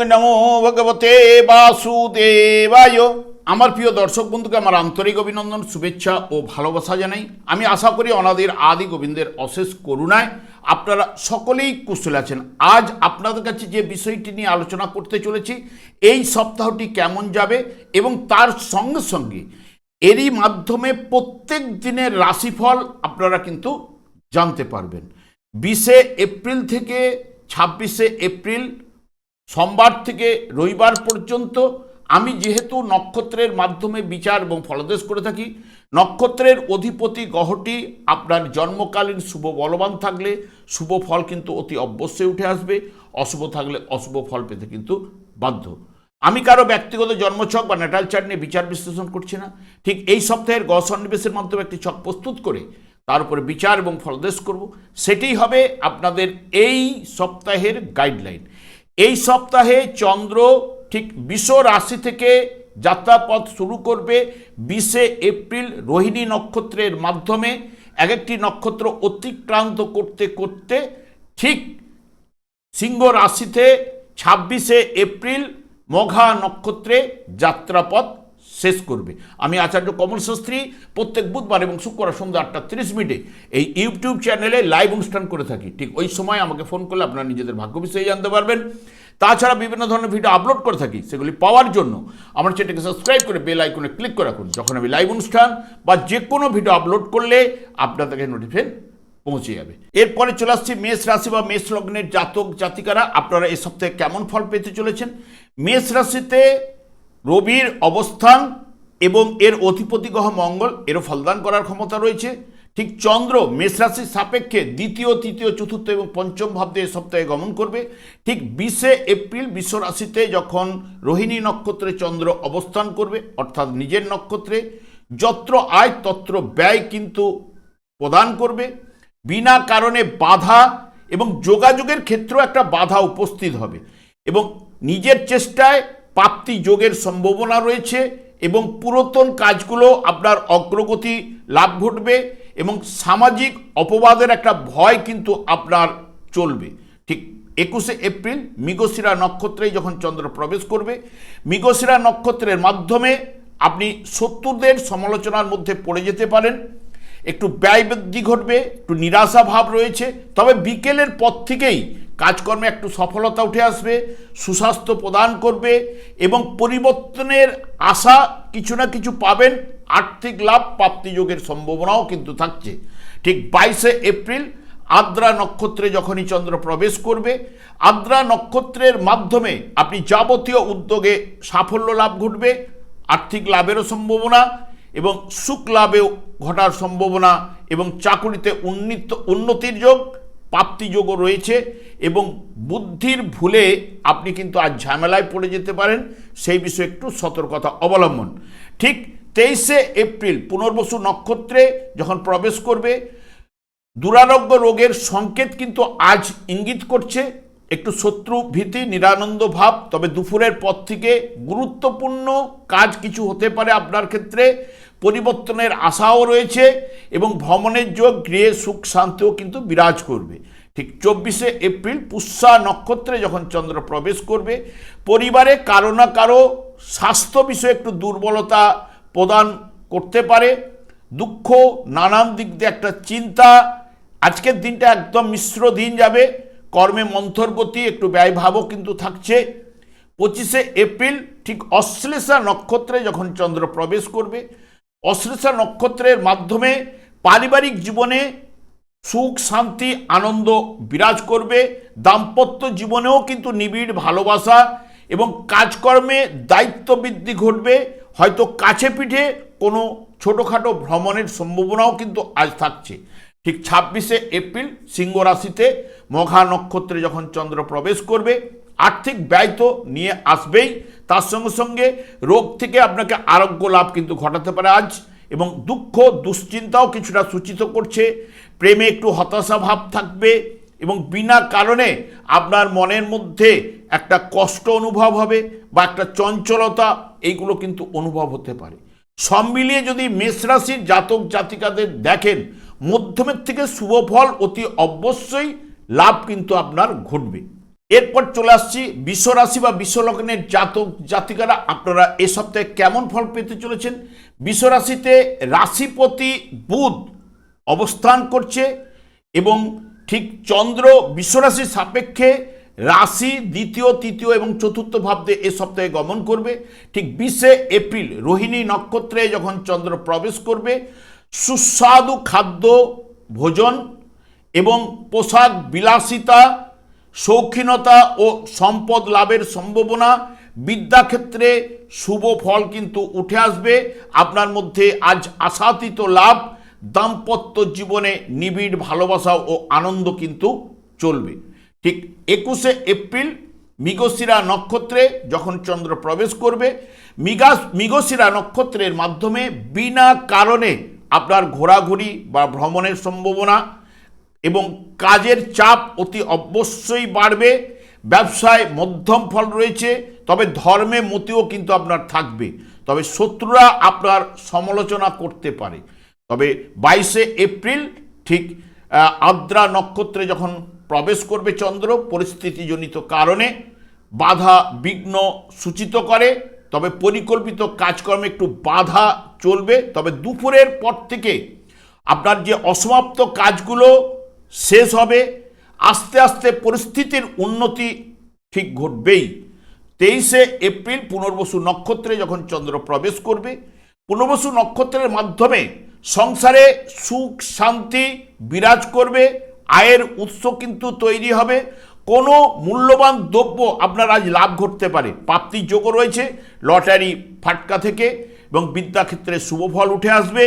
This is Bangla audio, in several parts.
নমো ভগবতে বাসুদেবায়। আমার প্রিয় দর্শক বন্ধুকে আমার আন্তরিক অভিনন্দন, শুভেচ্ছা ও ভালোবাসা জানাই। আমি আশা করি অনাদির আদি গোবিন্দের অশেষ করুণায় আপনারা সকলেই কুশল আছেন। আজ আপনাদের কাছে যে বিষয়টি নিয়ে আলোচনা করতে চলেছি, এই সপ্তাহটি কেমন যাবে এবং তার সঙ্গে সঙ্গে এরই মাধ্যমে প্রত্যেক দিনের রাশিফল আপনারা কিন্তু জানতে পারবেন। 20 এপ্রিল থেকে 26 এপ্রিল সোমবার থেকে রবিবার পর্যন্ত আমি যেহেতু নক্ষত্রের মাধ্যমে বিচার এবং ফলাদেশ করে থাকি, নক্ষত্রের অধিপতি গ্রহটি আপনার জন্মকালীন শুভ বলবান থাকলে শুভ ফল কিন্তু অতি অবশ্যই উঠে আসবে, অশুভ থাকলে অশুভ ফল পেতে কিন্তু বাধ্য। আমি কারো ব্যক্তিগত জন্মছক বা ন্যাটাল চার্ট নিয়ে বিচার বিশ্লেষণ করছি না। ঠিক এই সপ্তাহের গ্রহ সন্নিবেশের মাধ্যমে একটি ছক প্রস্তুত করে তার উপরে বিচার এবং ফলাদেশ করব, সেটাই হবে আপনাদের এই সপ্তাহের গাইডলাইন। এই সপ্তাহে চন্দ্র ঠিক বৃষ রাশি থেকে যাত্রাপথ শুরু করবে 20 এপ্রিল রোহিণী নক্ষত্রের মাধ্যমে এক একটি নক্ষত্র অতিক্রান্ত করতে করতে ঠিক সিংহ রাশিতে 26 এপ্রিল মঘা নক্ষত্রে যাত্রাপথ শেষ করবে। আমি আচার্য কমল শাস্ত্রী প্রত্যেক বুধবার এবং শুক্রবার সন্ধ্যা 8:30 এই ইউটিউব চ্যানেলে লাইভ অনুষ্ঠান করে থাকি। ঠিক ওই সময় আমাকে ফোন করলে আপনারা নিজেদের ভাগ্য বিষয়ে জানতে পারবেন। তাছাড়া বিভিন্ন ধরনের ভিডিও আপলোড করে থাকি, সেগুলি পাওয়ার জন্য আমার চ্যানেলকে সাবস্ক্রাইব করে বেল আইকনে ক্লিক করে রাখুন। যখন আমি লাইভ অনুষ্ঠান বা যে কোনো ভিডিও আপলোড করলে আপনাদেরকে নোটিফিকেশন পৌঁছে যাবে। এরপরে চলে আসছি মেষ রাশি বা মেষ লগ্নের জাতক জাতিকারা, আপনারা এই সপ্তাহে কেমন ফল পেতে চলেছেন। মেষ রাশিতে রবির অবস্থান এবং এর অধিপতি গ্রহ মঙ্গল, এরও ফলদান করার ক্ষমতা রয়েছে। ঠিক চন্দ্র মেষ রাশির সাপেক্ষে দ্বিতীয়, তৃতীয়, চতুর্থ এবং পঞ্চম ভাব দিয়ে সপ্তাহে গমন করবে। ঠিক 20 এপ্রিল বৃষ রাশিতে যখন রোহিণী নক্ষত্রে চন্দ্র অবস্থান করবে, অর্থাৎ নিজের নক্ষত্রে, যত্র আয় তত্র ব্যয় কিন্তু প্রদান করবে। বিনা কারণে বাধা এবং যোগাযোগের ক্ষেত্রেও একটা বাধা উপস্থিত হবে এবং নিজের চেষ্টায় প্রাপ্তি যোগের সম্ভাবনা রয়েছে এবং পুরাতন কাজগুলো আপনার অগ্রগতি লাভ ঘটবে এবং সামাজিক অপবাদের একটা ভয় কিন্তু আপনার চলবে। ঠিক 21 এপ্রিল মৃগশিরা নক্ষত্রেই যখন চন্দ্র প্রবেশ করবে, মৃগশিরা নক্ষত্রের মাধ্যমে আপনি শত্রুদের সমালোচনার মধ্যে পড়ে যেতে পারেন, একটু ব্যয় বৃদ্ধি ঘটবে, একটু নিরাশা ভাব রয়েছে। তবে বিকেলের পর থেকেই কাজকর্মে একটু সফলতা উঠে আসবে, সুস্বাস্থ্য প্রদান করবে এবং পরিবর্তনের আশা কিছু না কিছু পাবেন। আর্থিক লাভ প্রাপ্তিযোগের সম্ভাবনাও কিন্তু থাকছে। ঠিক 22 এপ্রিল আদ্রা নক্ষত্রে যখনই চন্দ্র প্রবেশ করবে, আদ্রা নক্ষত্রের মাধ্যমে আপনি যাবতীয় উদ্যোগে সাফল্য লাভ ঘটবে, আর্থিক লাভেরও সম্ভাবনা এবং সুখ লাভেও ঘটার সম্ভাবনা এবং চাকুরিতে উন্নতির যোগ, প্রাপ্তিযোগও রয়েছে এবং বুদ্ধির ভুলে আপনি কিন্তু আজ ঝামেলায় পড়ে যেতে পারেন, সেই বিষয়ে একটু সতর্কতা অবলম্বন। ঠিক 23 এপ্রিল পুনর্বসু নক্ষত্রে যখন প্রবেশ করবে, দুরারোগ্য রোগের সংকেত কিন্তু আজ ইঙ্গিত করছে, একটু শত্রু ভীতি নিরানন্দ ভাব। তবে দুপুরের পর থেকে গুরুত্বপূর্ণ কাজ কিছু হতে পারে আপনার ক্ষেত্রে, পরিবর্তনের আশাও রয়েছে এবং ভ্রমণের যোগ, গৃহে সুখ শান্তিও কিন্তু বিরাজ করবে। ঠিক 24 এপ্রিল পুষ্যা নক্ষত্রে যখন চন্দ্র প্রবেশ করবে, পরিবারে কারো না কারো স্বাস্থ্য বিষয়ে একটু দুর্বলতা প্রদান করতে পারে, দুঃখ, নানান দিক দিয়ে একটা চিন্তা। আজকের দিনটা একদম মিশ্র দিন যাবে, কর্মে মন্থরগতি, একটু ব্যয়ভাবও কিন্তু থাকছে। 25 এপ্রিল ঠিক অশ্লেষা নক্ষত্রে যখন চন্দ্র প্রবেশ করবে, অশ্লেষা নক্ষত্রের মাধ্যমে পারিবারিক জীবনে সুখ শান্তি আনন্দ বিরাজ করবে, দাম্পত্য জীবনেও কিন্তু নিবিড় ভালোবাসা এবং কাজকর্মে দায়িত্ব বৃদ্ধি ঘটবে। হয়তো কাছে পিঠে কোনো ছোটোখাটো ভ্রমণের সম্ভাবনাও কিন্তু আজ থাকছে। ঠিক 26 এপ্রিল সিংহ রাশিতে মঘা নক্ষত্রে যখন চন্দ্র প্রবেশ করবে, আর্থিক ব্যয় তো নিয়ে আসবেই, তার সঙ্গে সঙ্গে রোগ থেকে আপনাকে আরোগ্য লাভ কিন্তু ঘটাতে পারে আজ এবং দুঃখ দুশ্চিন্তাও কিছুটা সূচিত করছে। প্রেমে একটু হতাশা ভাব থাকবে এবং বিনা কারণে আপনার মনের মধ্যে একটা কষ্ট অনুভব হবে বা একটা চঞ্চলতা, এইগুলো কিন্তু অনুভব হতে পারে। সব মিলিয়ে যদি মেষ রাশির জাতক জাতিকাদের দেখেন, মধ্যমের থেকে শুভ ফল অতি অবশ্যই লাভ কিন্তু আপনার ঘটবে। এরপর চলে আসছি বিশ্বরাশি বা বিশ্বলগ্নের জাতক জাতিকারা আপনারা এ সপ্তাহে কেমন ফল পেতে চলেছেন। বিশ্বরাশিতে রাশিপতি বুধ অবস্থান করছে এবং ঠিক চন্দ্র বিশ্বরাশির সাপেক্ষে রাশি দ্বিতীয় তৃতীয় এবং চতুর্থ ভাবে এ সপ্তাহে গমন করবে। ঠিক 20 এপ্রিল রোহিণী নক্ষত্রে যখন চন্দ্র প্রবেশ করবে, সুস্বাদু খাদ্য ভোজন এবং পোশাক বিলাসিতা, শৌখিনতা ও সম্পদ লাভের সম্ভাবনা, বিদ্যাক্ষেত্রে শুভ ফল কিন্তু উঠে আসবে। আপনার মধ্যে আজ আশাতীত লাভ, দাম্পত্য জীবনে নিবিড় ভালোবাসা ও আনন্দ কিন্তু চলবে। ঠিক 21 এপ্রিল মৃগশিরা নক্ষত্রে যখন চন্দ্র প্রবেশ করবে, মৃগশিরা নক্ষত্রের মাধ্যমে বিনা কারণে আপনার ঘোরাঘুরি বা ভ্রমণের সম্ভাবনা এবং কাজের চাপ অতি অবশ্যই বাড়বে। ব্যবসায় মধ্যম ফল রয়েছে, তবে ধর্মে মতিও কিন্তু আপনার থাকবে। তবে শত্রুরা আপনার সমালোচনা করতে পারে। তবে 22 এপ্রিল ঠিক আদ্রা নক্ষত্রে যখন প্রবেশ করবে চন্দ্র, পরিস্থিতিজনিত কারণে বাধা বিঘ্ন সূচিত করে, তবে পরিকল্পিত কাজকর্মে একটু বাধা চলবে। তবে দুপুরের পর থেকে আপনার যে অসমাপ্ত কাজগুলো শেষ হবে, আস্তে আস্তে পরিস্থিতির উন্নতি ঠিক ঘটবেই। 23 এপ্রিল পুনর্বসু নক্ষত্রে যখন চন্দ্র প্রবেশ করবে, পুনর্বসু নক্ষত্রের মাধ্যমে সংসারে সুখ শান্তি বিরাজ করবে, আয়ের উৎস কিন্তু তৈরি হবে। কোনো মূল্যবান দ্রব্য আপনার আজ লাভ ঘটতে পারে, প্রাপ্তির যোগও রয়েছে লটারি ফাটকা থেকে, এবং বিদ্যাক্ষেত্রে শুভ ফল উঠে আসবে।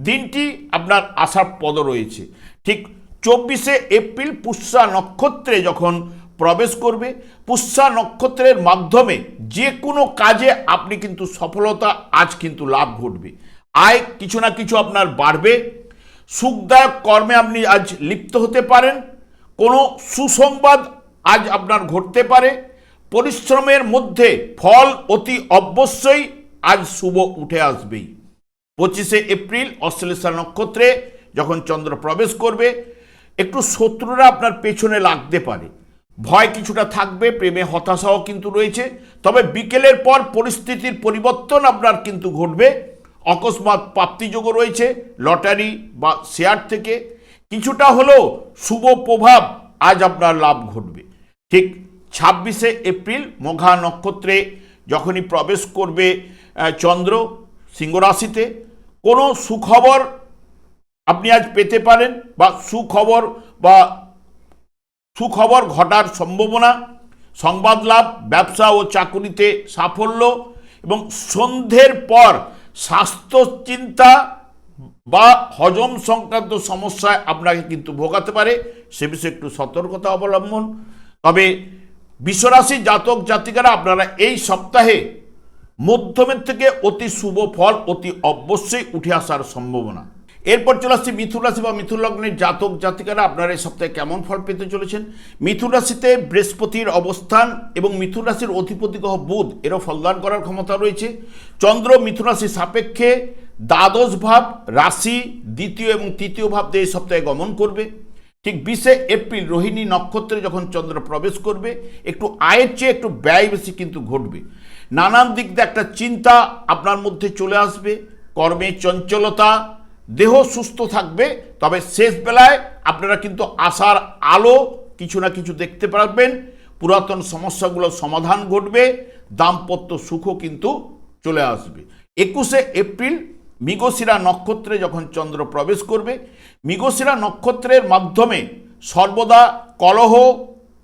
দিনটি আপনার আশার পদ রয়েছে। ঠিক 24 এপ্রিল পুষ্যা নক্ষত্রে যখন প্রবেশ করবে, পুষ্যা নক্ষত্রের মাধ্যমে যে কোনো কাজে আপনি কিন্তু সফলতা আজ কিন্তু লাভ ঘটবে। আয় কিছু না কিছু আপনার বাড়বে। সুখদায়ক কর্মে আপনি আজ লিপ্ত হতে পারেন। কোনো সুসংবাদ আজ আপনার ঘটতে পারে। পরিশ্রমের মধ্যে ফল অতি অবশ্যই আজ শুভ উঠে আসবেই। 25 এপ্রিল অশ্লেষা নক্ষত্রে যখন চন্দ্র প্রবেশ করবে, একটু শত্রুরা আপনার পেছনে লাগতে পারে, ভয় কিছুটা থাকবে, প্রেমে হতাশাও কিন্তু রয়েছে। তবে বিকেলের পর পরিস্থিতির পরিবর্তন আপনার কিন্তু ঘটবে। অকস্মাৎ প্রাপ্তিযোগও রয়েছে লটারি বা শেয়ার থেকে। কিছুটা হলেও শুভ প্রভাব আজ আপনার লাভ ঘটবে। ঠিক 26 এপ্রিল মঘা নক্ষত্রে যখনই প্রবেশ করবে চন্দ্র সিংহ রাশিতে, কোনো সুখবর আপনি আজ পেতে পারেন বা সুখবর ঘটার সম্ভাবনা, সংবাদ লাভ, ব্যবসা ও চাকুরিতে সাফল্য, এবং সন্ধ্যের পর স্বাস্থ্য চিন্তা বা হজম সংক্রান্ত সমস্যায় আপনাকে কিন্তু ভোগাতে পারে, সে বিষয়ে একটু সতর্কতা অবলম্বন। তবে বিশ্বরাশি জাতক জাতিকারা আপনারা এই সপ্তাহে মধ্যমের থেকে অতি শুভ ফল অতি অবশ্যই উঠে আসার সম্ভাবনা। এরপর চলে আসছে মিথুন রাশি বা মিথুন লগ্নের জাতক জাতিকারা আপনারা এই সপ্তাহে কেমন ফল পেতে চলেছেন। মিথুন রাশিতে বৃহস্পতির অবস্থান এবং মিথুন রাশির অধিপতি গ্রহ বুধ এরও ফলদান করার ক্ষমতা রয়েছে। চন্দ্র মিথুন রাশির সাপেক্ষে দ্বাদশ ভাব, রাশি দ্বিতীয় এবং তৃতীয় ভাব দিয়ে এই সপ্তাহে গমন করবে। ঠিক 20 এপ্রিল রোহিণী নক্ষত্রে যখন চন্দ্র প্রবেশ করবে, একটু আয়ের চেয়ে একটু ব্যয় বেশি কিন্তু ঘটবে। নানান দিক দিয়ে একটা চিন্তা আপনার মধ্যে চলে আসবে। কর্মে চঞ্চলতা, দেহ সুস্থ থাকবে, তবে শেষ বেলায় আপনারা কিন্তু আশার আলো কিছু না কিছু দেখতে পারবেন। পুরাতন সমস্যাগুলোর সমাধান ঘটবে, দাম্পত্য সুখও কিন্তু চলে আসবে। 21 এপ্রিল মৃগশিরা নক্ষত্রে যখন চন্দ্র প্রবেশ করবে, মৃগশিরা নক্ষত্রের মাধ্যমে সর্বদা কলহ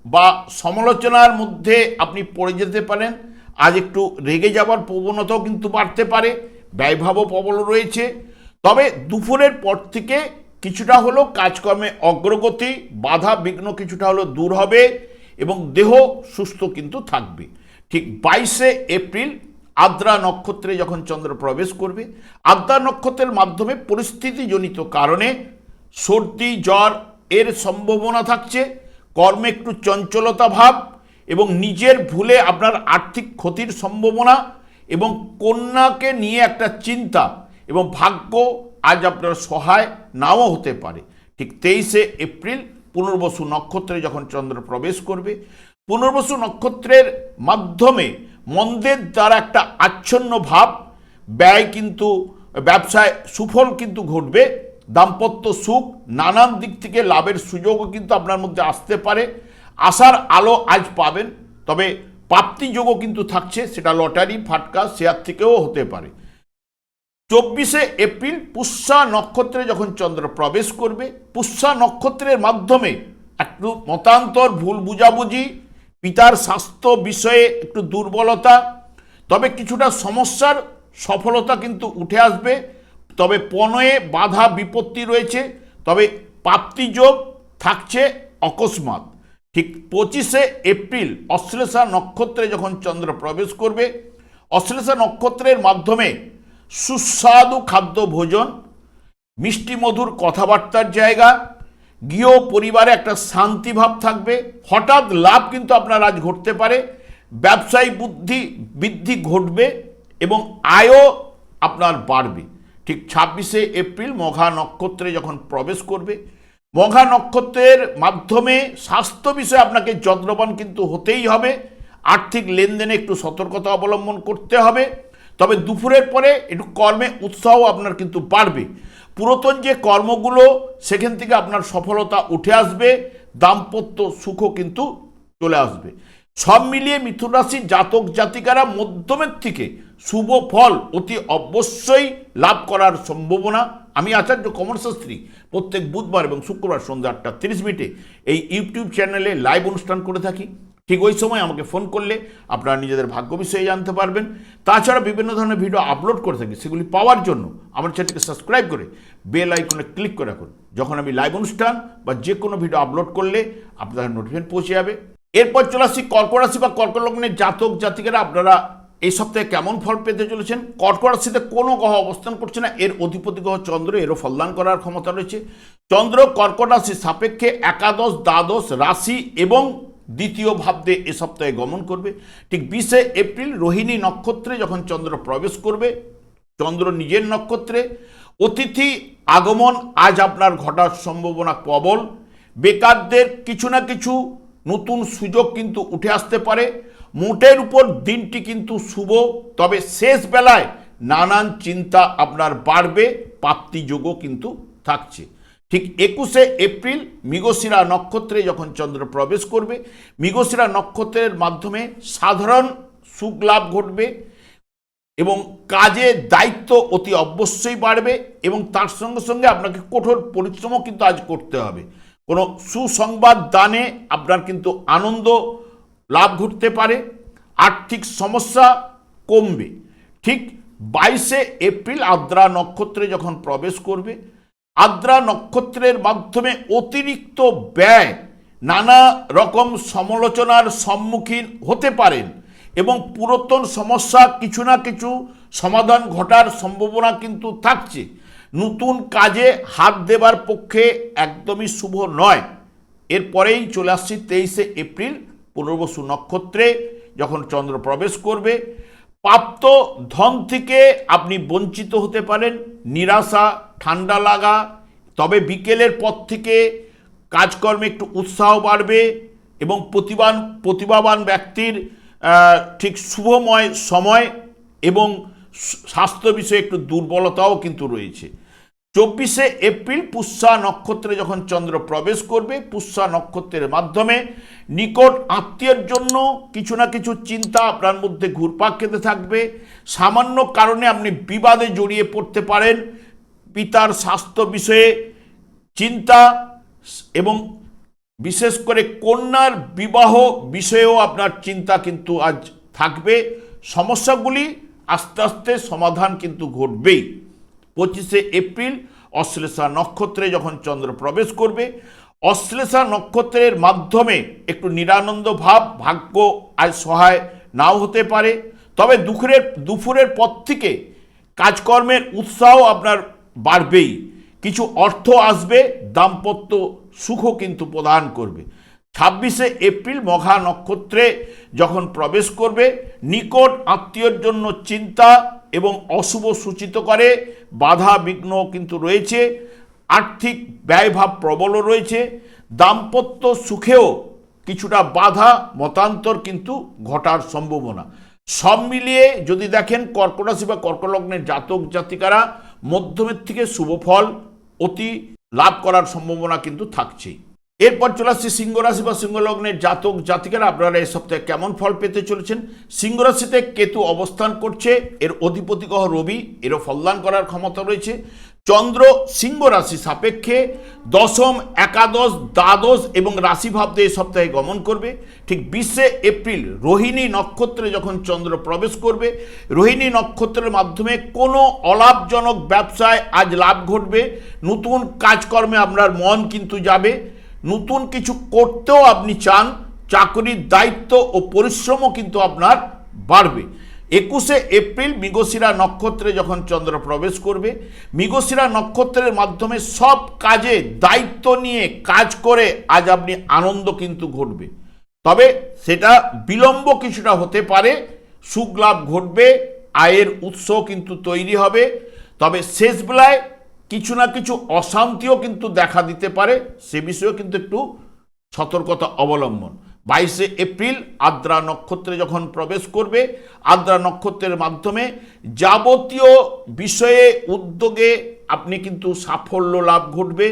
বা সমালোচনার মধ্যে আপনি পড়ে যেতে পারেন। আজ একটু রেগে যাওয়ার প্রবণতাও কিন্তু বাড়তে পারে, ব্যয়ভাবও প্রবল রয়েছে। তবে দুপুরের পর থেকে কিছুটা হলেও কাজকর্মে অগ্রগতি, বাধা বিঘ্ন কিছুটা হলেও দূর হবে এবং দেহ সুস্থ কিন্তু থাকবে। ঠিক 22 এপ্রিল আদ্রা নক্ষত্রে যখন চন্দ্র প্রবেশ করবে, আদ্রা নক্ষত্রের মাধ্যমে পরিস্থিতিজনিত কারণে সর্দি জ্বর এর সম্ভাবনা থাকছে। কর্মে একটু চঞ্চলতা ভাব এবং নিজের ভুলে আপনার আর্থিক ক্ষতির সম্ভাবনা এবং কন্যাকে নিয়ে একটা চিন্তা এবং ভাগ্য আজ আপনার সহায় নাও হতে পারে। ঠিক 23 এপ্রিল পুনর্বসু নক্ষত্রে যখন চন্দ্র প্রবেশ করবে, পুনর্বসু নক্ষত্রের মাধ্যমে মন্দের দ্বারা একটা আচ্ছন্ন ভাব, ব্যয় কিন্তু, ব্যবসায় সুফল কিন্তু ঘটবে, দাম্পত্য সুখ, নানান দিক থেকে লাভের সুযোগও কিন্তু আপনার মধ্যে আসতে পারে। আশার আলো আজ পাবেন, তবে প্রাপ্তিযোগও কিন্তু থাকছে, সেটা লটারি, ফাটকা, শেয়ার থেকেও হতে পারে। 24শে এপ্রিল পুষ্যা নক্ষত্রে যখন চন্দ্র প্রবেশ করবে, পুষ্যা নক্ষত্রের মাধ্যমে একটু মতান্তর, ভুল বুঝাবুঝি, পিতার স্বাস্থ্য বিষয়ে একটু দুর্বলতা, তবে কিছুটা সমস্যার সফলতা কিন্তু উঠে আসবে। তবে পণয়ে বাধা বিপত্তি রয়েছে, তবে প্রাপ্তিযোগ থাকছে অকস্মাৎ। ঠিক 25শে এপ্রিল অশ্লেষা নক্ষত্রে যখন চন্দ্র প্রবেশ করবে, অশ্লেষা নক্ষত্রের মাধ্যমে সুস্বাদু খাদ্য ভোজন, মিষ্টি মধুর কথাবার্তার জায়গা, গৃহ পরিবারে একটা শান্তিভাব থাকবে, হঠাৎ লাভ কিন্তু আপনার আজ ঘটতে পারে, ব্যবসায়ী বৃদ্ধি ঘটবে এবং আয়ও আপনার বাড়বে। ঠিক 26শে এপ্রিল মঘা নক্ষত্রে যখন প্রবেশ করবে, মঘা নক্ষত্রের মাধ্যমে স্বাস্থ্য বিষয়ে আপনাকে যত্নবান কিন্তু হতেই হবে, আর্থিক লেনদেনে একটু সতর্কতা অবলম্বন করতে হবে। তবে দুপুরের পরে একটু কর্মে উৎসাহ আপনার কিন্তু বাড়বে, পুরাতন যে কর্মগুলো সেখান থেকে আপনার সফলতা উঠে আসবে, দাম্পত্য সুখও কিন্তু চলে আসবে। সব মিলিয়ে মিথুন রাশির জাতক জাতিকারা মধ্যমের থেকে শুভ ফল অতি অবশ্যই লাভ করার সম্ভাবনা। আমি আচার্য কমল শাস্ত্রী প্রত্যেক বুধবার এবং শুক্রবার সন্ধ্যা 8:30 এই ইউটিউব চ্যানেলে লাইভ অনুষ্ঠান করে থাকি। ঠিক ওই সময় আমাকে ফোন করলে আপনারা নিজেদের ভাগ্য বিষয়ে জানতে পারবেন। তাছাড়া বিভিন্ন ধরনের ভিডিও আপলোড করে থাকি, সেগুলি পাওয়ার জন্য আমার চ্যানেলকে সাবস্ক্রাইব করে বেল আইকনে ক্লিক করে রাখুন। যখন আমি লাইভ অনুষ্ঠান বা যে কোনো ভিডিও আপলোড করলে আপনাদের নোটিফিকেশন পৌঁছে যাবে। এরপর চলে আসছি কর্কট রাশি বা কর্কট লগ্নের জাতক জাতিকারা, আপনারা এই সপ্তাহে কেমন ফল পেতে চলেছেন। কর্কট রাশিতে কোনো গ্রহ অবস্থান করছে না, এর অধিপতি গ্রহ চন্দ্র, এরও ফলদান করার ক্ষমতা রয়েছে। চন্দ্র কর্কট রাশির সাপেক্ষে একাদশ, দ্বাদশ রাশি এবং দ্বিতীয় ভাবতে এ সপ্তাহে গমন করবে। ঠিক 20শে এপ্রিল রোহিণী নক্ষত্রে যখন চন্দ্র প্রবেশ করবে, চন্দ্র নিজের নক্ষত্রে, অতিথি আগমন আজ আপনার ঘটার সম্ভাবনা প্রবল। বেকারদের কিছু না কিছু নতুন সুযোগ কিন্তু উঠে আসতে পারে। মোটের উপর দিনটি কিন্তু শুভ, তবে শেষ বেলায় নানান চিন্তা আপনার বাড়বে, প্রাপ্তিযোগও কিন্তু থাকছে। ঠিক 21শে এপ্রিল মৃগশিরা নক্ষত্রে যখন চন্দ্র প্রবেশ করবে, মৃগশিরা নক্ষত্রের মাধ্যমে সাধারণ সুখ লাভ ঘটবে এবং কাজের দায়িত্ব অতি অবশ্যই বাড়বে এবং তার সঙ্গে সঙ্গে আপনাকে কঠোর পরিশ্রমও কিন্তু আজ করতে হবে। কোনো সুসংবাদ দানে আপনার কিন্তু আনন্দ লাভ ঘটতে পারে, আর্থিক সমস্যা কমবে। ঠিক 22শে এপ্রিল আদ্রা নক্ষত্রে যখন প্রবেশ করবে, আদ্রা নক্ষত্রের মাধ্যমে অতিরিক্ত ব্যয়, নানা রকম সমালোচনার সম্মুখীন হতে পারেন এবং পুরাতন সমস্যা কিছু না কিছু সমাধান ঘটার সম্ভাবনা কিন্তু থাকছে। নতুন কাজে হাত দেবার পক্ষে একদমই শুভ নয়। এরপরেই চলে আসছি 23শে এপ্রিল পুনর্বসু নক্ষত্রে যখন চন্দ্র প্রবেশ করবে, প্রাপ্ত ধন থেকে আপনি বঞ্চিত হতে পারেন, নিরাশা, ঠান্ডা লাগা, তবে বিকেলের পর থেকে কাজকর্মে একটু উৎসাহ বাড়বে এবং প্রতিভাবান ব্যক্তির ঠিক শুভময় সময় এবং স্বাস্থ্য বিষয়ে একটু দুর্বলতাও কিন্তু রয়েছে। 24শে এপ্রিল পুষ্যা নক্ষত্রে যখন চন্দ্র প্রবেশ করবে, পুষ্যা নক্ষত্রের মাধ্যমে নিকট আত্মীয়ের জন্য কিছু না কিছু চিন্তা আপনার মধ্যে ঘুরপাক খেতে থাকবে। সামান্য কারণে আপনি বিবাদে জড়িয়ে পড়তে পারেন, পিতার স্বাস্থ্য বিষয়ে চিন্তা এবং বিশেষ করে কন্যার বিবাহ বিষয়েও আপনার চিন্তা কিন্তু আজ থাকবে। সমস্যাগুলি আস্তে আস্তে সমাধান কিন্তু ঘটবেই। 25শে এপ্রিল অশ্লেষা নক্ষত্রে যখন চন্দ্র প্রবেশ করবে, অশ্লেষা নক্ষত্রের মাধ্যমে একটু নিরানন্দ ভাব, ভাগ্য আজ সহায় নাও হতে পারে, তবে দুপুরের পর থেকে কাজকর্মের উৎসাহ আপনার বাড়বেই। কিছু অর্থ আসবে, দাম্পত্য সুখও কিন্তু প্রদান করবে। 26শে এপ্রিল মঘা নক্ষত্রে যখন প্রবেশ করবে, নিকট আত্মীয়র জন্য চিন্তা এবং অশুভ সূচিত করে, বাধা বিঘ্ন কিন্তু রয়েছে, আর্থিক ব্যয়ভাব প্রবল রয়েছে, দাম্পত্য সুখেও কিছুটা বাধা মতান্তর কিন্তু ঘটার সম্ভাবনা। সব মিলিয়ে যদি দেখেন কর্কট রাশি বা কর্কট লগ্নের জাতক জাতিকারা মধ্যমের থেকে শুভ ফল অতি লাভ করার সম্ভাবনা কিন্তু থাকছেই। এরপর চলে আসছে সিংহ রাশি বা সিংহ লগ্নের জাতক জাতিকারা আপনারা এই সপ্তাহে কেমন ফল পেতে চলেছেন। সিংহ রাশিতে কেতু অবস্থান করছে, এর অধিপতি গ্রহ রবি, এরও ফলদান করার ক্ষমতা রয়েছে। চন্দ্র সিংহ রাশি সাপেক্ষে দশম, একাদশ, দ্বাদশ এবং রাশিভাব দিয়ে এই সপ্তাহে গমন করবে। ঠিক 20শে এপ্রিল রোহিণী নক্ষত্রে যখন চন্দ্র প্রবেশ করবে, রোহিণী নক্ষত্রের মাধ্যমে কোনো অলাভজনক ব্যবসায় আজ লাভ ঘটবে। নতুন কাজকর্মে আপনার মন কিন্তু যাবে, নতুন কিছু করতেও আপনি চান, চাকরির দায়িত্ব ও পরিশ্রমও কিন্তু আপনার বাড়বে। 21শে এপ্রিল মৃগশিরা নক্ষত্রে যখন চন্দ্র প্রবেশ করবে, মৃগশিরা নক্ষত্রের মাধ্যমে সব কাজে দায়িত্ব নিয়ে কাজ করে আজ আপনি আনন্দ কিন্তু ঘটবে। তবে সেটা বিলম্ব কিছুটা হতে পারে, সুখ লাভ ঘটবে, আয়ের উৎস কিন্তু তৈরি হবে। তবে শেষ বেলায় কিছু না কিছু অশান্তিও কিন্তু দেখা দিতে পারে, সে বিষয়েও কিন্তু একটু সতর্কতা অবলম্বন। 22শে এপ্রিল আদ্রা নক্ষত্রে যখন প্রবেশ করবে, আদ্রা নক্ষত্রের মাধ্যমে যাবতীয় বিষয়ে উদ্যোগে আপনি কিন্তু সাফল্য লাভ ঘটবে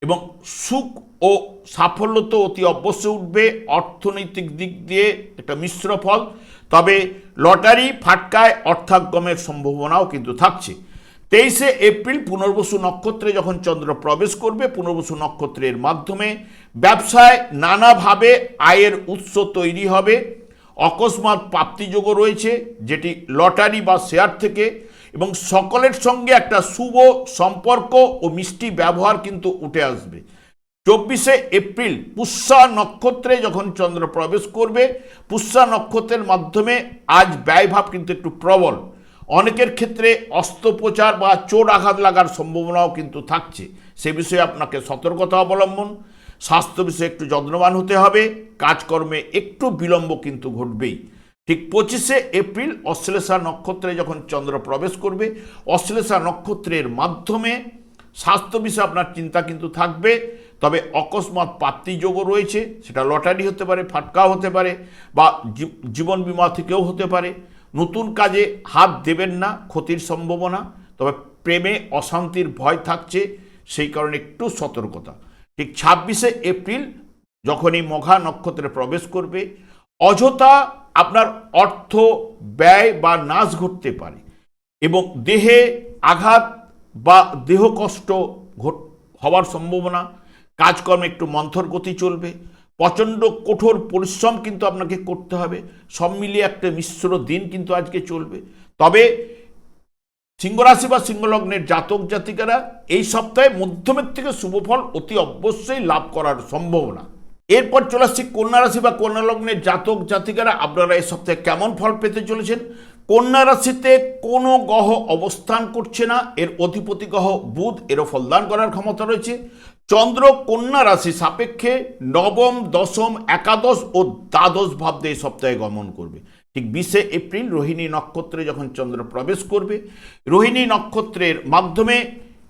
এবং সুখ ও সাফল্য তো অতি অবশ্যই উঠবে। অর্থনৈতিক দিক দিয়ে একটা মিশ্র ফল, তবে লটারি ফাটকায় অর্থাগমের সম্ভাবনাও কিন্তু থাকছে। 23শে এপ্রিল পুনর্বসু নক্ষত্রে যখন চন্দ্র প্রবেশ করবে, পুনর্বসু নক্ষত্রের মাধ্যমে ব্যবসায় নানাভাবে আয়ের উৎস তৈরি হবে। অকস্মাৎ প্রাপ্তিযোগও রয়েছে, যেটি লটারি বা শেয়ার থেকে, এবং সকলের সঙ্গে একটা শুভ সম্পর্ক ও মিষ্টি ব্যবহার কিন্তু উঠে আসবে। 24শে এপ্রিল পুষ্যা নক্ষত্রে যখন চন্দ্র প্রবেশ করবে, পুষ্যা নক্ষত্রের মাধ্যমে আজ ব্যয়ভাব কিন্তু একটু প্রবল। অনেকের ক্ষেত্রে অস্ত্রোপচার বা চোট আঘাত লাগার সম্ভাবনাও কিন্তু থাকছে, সে বিষয়ে আপনাকে সতর্কতা অবলম্বন। স্বাস্থ্য বিষয়ে একটু যত্নবান হতে হবে, কাজকর্মে একটু বিলম্ব কিন্তু ঘটবেই। ঠিক 25শে এপ্রিল অশ্লেষা নক্ষত্রে যখন চন্দ্র প্রবেশ করবে, অশ্লেষা নক্ষত্রের মাধ্যমে স্বাস্থ্য বিষয়ে আপনার চিন্তা কিন্তু থাকবে। তবে অকস্মাৎ প্রাপ্তিযোগও রয়েছে, সেটা লটারি হতে পারে, ফাটকাও হতে পারে, বা জীবন বীমা থেকেও হতে পারে। নতুন কাজে হাত দেবেন না, ক্ষতির সম্ভাবনা। তবে প্রেমে অশান্তির ভয় থাকছে, সেই কারণে একটু সতর্কতা। ঠিক 26শে এপ্রিল যখন এই মঘা নক্ষত্রে প্রবেশ করবে, অযথা আপনার অর্থ ব্যয় বা নাশ ঘটতে পারে এবং দেহে আঘাত বা দেহ কষ্ট হওয়ার সম্ভাবনা। কাজকর্মে একটু মন্থর গতি চলবে, প্রচণ্ড কঠোর পরিশ্রম কিন্তু আপনাকে করতে হবে। সব মিলিয়ে একটা মিশ্র দিন কিন্তু আজকে চলবে। তবে সিংহরাশি বা সিংহলগ্নের জাতক জাতিকারা এই সপ্তাহে মধ্যমের থেকে শুভফল অতি অবশ্যই লাভ করার সম্ভাবনা। এরপর চলে আসছি কন্যা রাশি বা কন্যা লগ্নের জাতক জাতিকারা আপনারা এই সপ্তাহে কেমন ফল পেতে চলেছেন। কন্যা রাশিতে কোনো গ্রহ অবস্থান করছে না, এর অধিপতি গ্রহ বুধ, এরও ফলদান করার ক্ষমতা রয়েছে। চন্দ্র কন্যা রাশি সাপেক্ষে নবম, দশম, একাদশ ও দ্বাদশ ভাব দিয়ে এই সপ্তাহে গমন করবে। ঠিক 20শে এপ্রিল রোহিণী নক্ষত্রে যখন চন্দ্র প্রবেশ করবে, রোহিণী নক্ষত্রের মাধ্যমে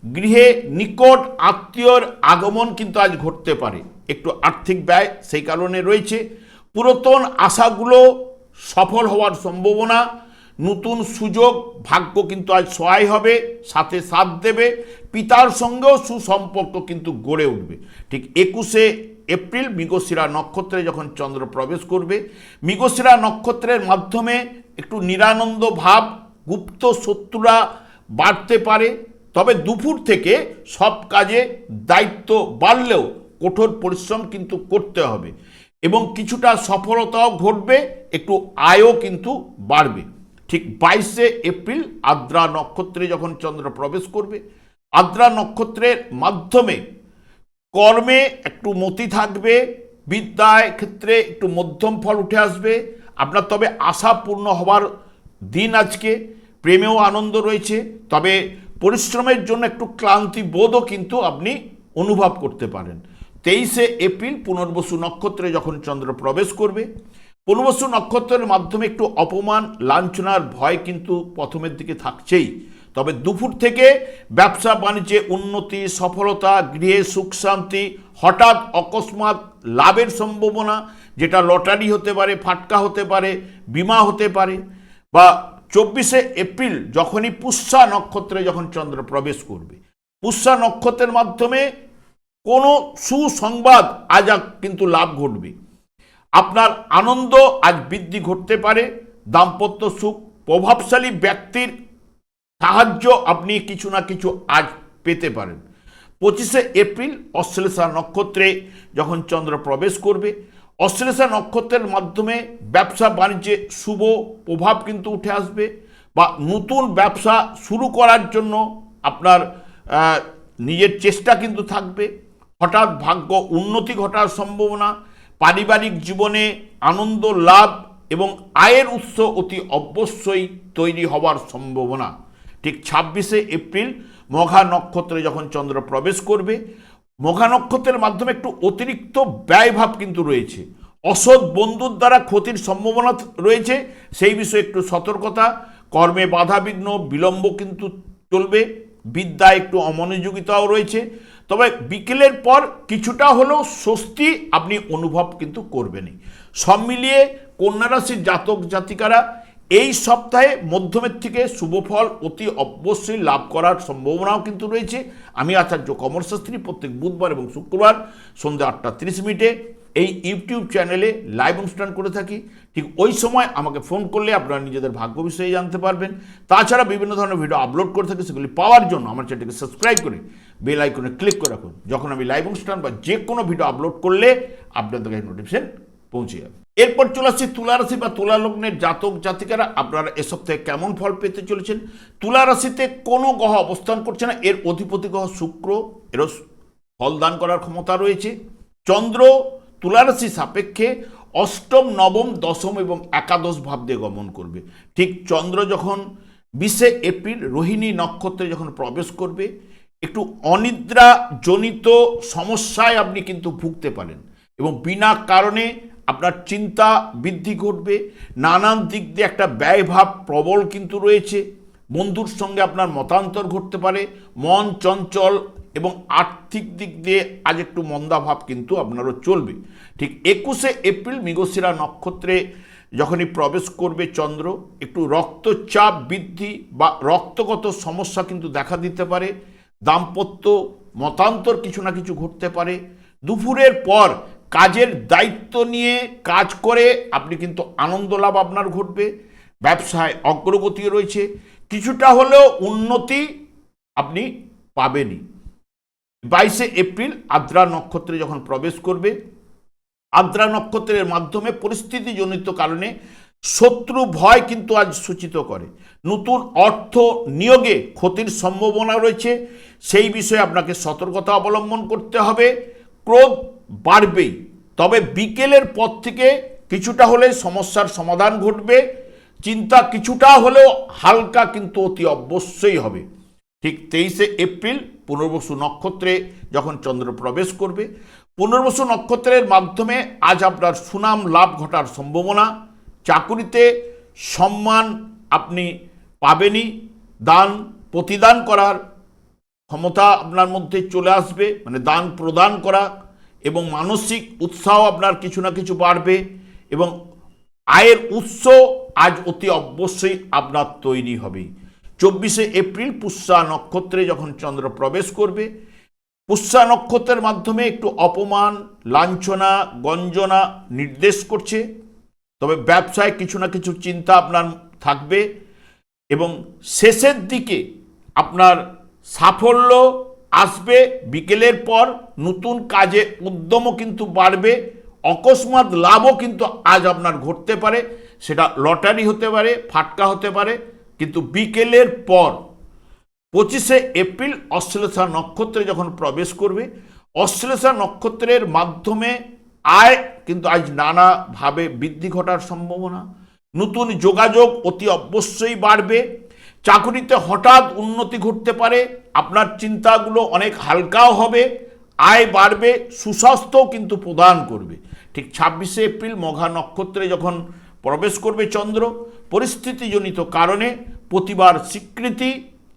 গৃহে নিকট আত্মীয়র আগমন কিন্তু আজ ঘটতে পারে। একটু আর্থিক ব্যয় সেই কারণে রয়েছে। পুরাতন আশাগুলো সফল হওয়ার সম্ভাবনা, নতুন সুযোগ, ভাগ্য কিন্তু আজ সহায় হবে, সাথে সাথ দেবে। পিতার সঙ্গেও সুসম্পর্ক কিন্তু গড়ে উঠবে। ঠিক 21শে এপ্রিল মৃগশিরা নক্ষত্রে যখন চন্দ্র প্রবেশ করবে, মৃগশিরা নক্ষত্রের মাধ্যমে একটু নিরানন্দ ভাব, গুপ্ত শত্রুরা বাড়তে পারে। তবে দুপুর থেকে সব কাজে দায়িত্ব বাড়লেও কঠোর পরিশ্রম কিন্তু করতে হবে এবং কিছুটা সফলতাও ঘটবে, একটু আয়ও কিন্তু বাড়বে। ঠিক 22শে এপ্রিল আদ্রা নক্ষত্রে যখন চন্দ্র প্রবেশ করবে, আদ্রা নক্ষত্রের মাধ্যমে কর্মে একটু মতি থাকবে, বিদ্যায় ক্ষেত্রে একটু মধ্যম ফল উঠে আসবে আপনার। তবে আশা পূর্ণ হওয়ার দিন আজকে। প্রেমেও আনন্দ রয়েছে, তবে পরিশ্রমের জন্য একটু ক্লান্তি বোধও কিন্তু আপনি অনুভব করতে পারেন। 23শে এপ্রিল পুনর্বসু নক্ষত্রে যখন চন্দ্র প্রবেশ করবে, পুনর্বসু নক্ষত্রের মাধ্যমে একটু অপমান লাঞ্ছনার ভয় কিন্তু প্রথমের দিকে থাকছেই। তবে দুপুর থেকে ব্যবসা বাণিজ্যে উন্নতি, সফলতা, গৃহে সুখ শান্তি, হঠাৎ অকস্মাৎ লাভের সম্ভাবনা, যেটা লটারি হতে পারে, ফাটকা হতে পারে, বীমা হতে পারে। বা 24শে এপ্রিল যখনই পুষ্যা নক্ষত্রে যখন চন্দ্র প্রবেশ করবে, পুষ্যা নক্ষত্রের মাধ্যমে কোনো সুসংবাদ আজ কিন্তু লাভ ঘটবে। আপনার আনন্দ আজ বৃদ্ধি ঘটতে পারে, দাম্পত্য সুখ, প্রভাবশালী ব্যক্তির সাহায্য আপনি কিছু না কিছু আজ পেতে পারেন। 25শে এপ্রিল অশ্লেষা নক্ষত্রে যখন চন্দ্র প্রবেশ করবে, অশ্লেষা নক্ষত্রের মাধ্যমে ব্যবসা বাণিজ্যে শুভ প্রভাব কিন্তু উঠে আসবে, বা নতুন ব্যবসা শুরু করার জন্য আপনার নিজের চেষ্টা কিন্তু থাকবে। হঠাৎ ভাগ্য উন্নতি ঘটার সম্ভাবনা, পারিবারিক জীবনে আনন্দ লাভ এবং আয়ের উৎস অতি অবশ্যই তৈরি হওয়ার সম্ভাবনা। ঠিক 26শে এপ্রিল মঘা নক্ষত্রে যখন চন্দ্র প্রবেশ করবে, মঘা নক্ষত্রের মাধ্যমে একটু অতিরিক্ত ব্যয়ভাব কিন্তু রয়েছে, অসৎ বন্ধুর দ্বারা ক্ষতির সম্ভাবনা রয়েছে, সেই বিষয়ে একটু সতর্কতা। কর্মে বাধাবিঘ্ন, বিলম্ব কিন্তু চলবে, বিদ্যায় একটু অমনোযোগিতাও রয়েছে। তবে বিকেলের পর কিছুটা হলেও স্বস্তি আপনি অনুভব কিন্তু করবেনই। সব মিলিয়ে কন্যা রাশির জাতক জাতিকারা এই সপ্তাহে মধ্যমের থেকে শুভফল অতি অবশ্যই লাভ করার সম্ভাবনাও কিন্তু রয়েছে। আমি আচার্য কমলশাস্ত্রী প্রত্যেক বুধবার এবং শুক্রবার সন্ধ্যা 8:30 এই ইউটিউব চ্যানেলে লাইভ অনুষ্ঠান করে থাকি। ঠিক ওই সময় আমাকে ফোন করলে আপনারা নিজেদের ভাগ্য বিষয়ে জানতে পারবেন। তাছাড়া বিভিন্ন ধরনের ভিডিও আপলোড করে থাকি, সেগুলি পাওয়ার জন্য আমার চ্যানেলটিকে সাবস্ক্রাইব করে বেল আইকনে ক্লিক করে রাখুন। যখন আমি লাইভ অনুষ্ঠান বা যে কোনো ভিডিও আপলোড করলে আপনাদের কাছে নোটিফিকেশন পৌঁছে যাবে। এরপর চলে আসছি তুলা রাশি বা তুলা লগ্নের জাতক জাতিকারা, আপনারা এ সপ্তাহে কেমন ফল পেতে চলেছেন। তুলা রাশিতে কোনো গ্রহ অবস্থান করছে না, এর অধিপতি গ্রহ শুক্র, এরও ফল দান করার ক্ষমতা রয়েছে। চন্দ্র তুলা রাশি সাপেক্ষে অষ্টম, নবম, দশম এবং একাদশ ভাব দিয়ে গমন করবে। ঠিক চন্দ্র যখন 20শে এপ্রিল রোহিণী নক্ষত্রে যখন প্রবেশ করবে, একটু অনিদ্রা জনিত সমস্যায় আপনি কিন্তু ভুগতে পারেন এবং বিনা কারণে আপনার চিন্তা বৃদ্ধি ঘটবে। নানান দিক দিয়ে একটা ব্যয়ভাব প্রবল কিন্তু রয়েছে। বন্ধুর সঙ্গে আপনার মতান্তর ঘটতে পারে, মন চঞ্চল এবং আর্থিক দিক দিয়ে আজ একটু মন্দাভাব কিন্তু আপনারও চলবে। ঠিক 21শে এপ্রিল মৃগশিরা নক্ষত্রে যখনই প্রবেশ করবে চন্দ্র, একটু রক্তচাপ বৃদ্ধি বা রক্তগত সমস্যা কিন্তু দেখা দিতে পারে। দাম্পত্য মতান্তর কিছু না কিছু ঘটতে পারে। দুপুরের পর কাজের দায়িত্ব নিয়ে কাজ করে আপনি কিন্তু আনন্দ লাভ আপনার ঘটবে। ব্যবসায় অগ্রগতি রয়েছে, কিছুটা হলেও উন্নতি আপনি পাবেনই। 22শে এপ্রিল আদ্রা নক্ষত্রে যখন প্রবেশ করবে, আদ্রা নক্ষত্রের মাধ্যমে পরিস্থিতিজনিত কারণে শত্রু ভয় কিন্তু আজ সূচিত করে। নতুন অর্থ নিয়োগে ক্ষতির সম্ভাবনা রয়েছে, সেই বিষয়ে আপনাকে সতর্কতা অবলম্বন করতে হবে। ক্রোধ বাড়বেই, তবে বিকেলের পর থেকে কিছুটা হলে সমস্যার সমাধান ঘটবে। চিন্তা কিছুটা হলেও হালকা কিন্তু অতি অবশ্যই হবে। ঠিক 23শে এপ্রিল পুনর্বসু নক্ষত্রে যখন চন্দ্র প্রবেশ করবে, পুনর্বসু নক্ষত্রের মাধ্যমে আজ আপনার সুনাম লাভ ঘটার সম্ভাবনা। চাকুরিতে সম্মান আপনি পাবেনই। দান প্রতিদান করার ক্ষমতা আপনার মধ্যে চলে আসবে, মানে দান প্রদান করা, এবং মানসিক উৎসাহ আপনার কিছু না কিছু বাড়বে এবং আয়ের উৎস আজ অতি অবশ্যই আপনার তৈরি হবে। 24শে এপ্রিল পুষ্যা নক্ষত্রে যখন চন্দ্র প্রবেশ করবে, পুষ্যা নক্ষত্রের মাধ্যমে একটু অপমান, লাঞ্ছনা, গঞ্জনা নির্দেশ করছে। তবে ব্যবসায় কিছু না কিছু চিন্তা আপনার থাকবে এবং শেষের দিকে আপনার সাফল্য আসবে। বিকেলের পর নতুন কাজে উদ্যমও কিন্তু বাড়বে। অকস্মাৎ লাভও কিন্তু আজ আপনার ঘটতে পারে, সেটা লটারি হতে পারে, ফাটকা হতে পারে। কিন্তু বিকেলের পর 25শে এপ্রিল অশ্লেষা নক্ষত্রে যখন প্রবেশ করবে, অশ্লেষা নক্ষত্রের মাধ্যমে আয় কিন্তু আজ নানাভাবে বৃদ্ধি ঘটার সম্ভাবনা। নতুন যোগাযোগ অতি অবশ্যই বাড়বে। চাকুরিতে হঠাৎ উন্নতি ঘটতে পারে, আপনার চিন্তাগুলো অনেক হালকাও হবে, আয় বাড়বে, সুস্বাস্থ্যও কিন্তু প্রদান করবে। ঠিক 26শে এপ্রিল মঘা নক্ষত্রে যখন প্রবেশ করবে চন্দ্র, পরিস্থিতিজনিত কারণে প্রতিবার স্বীকৃতি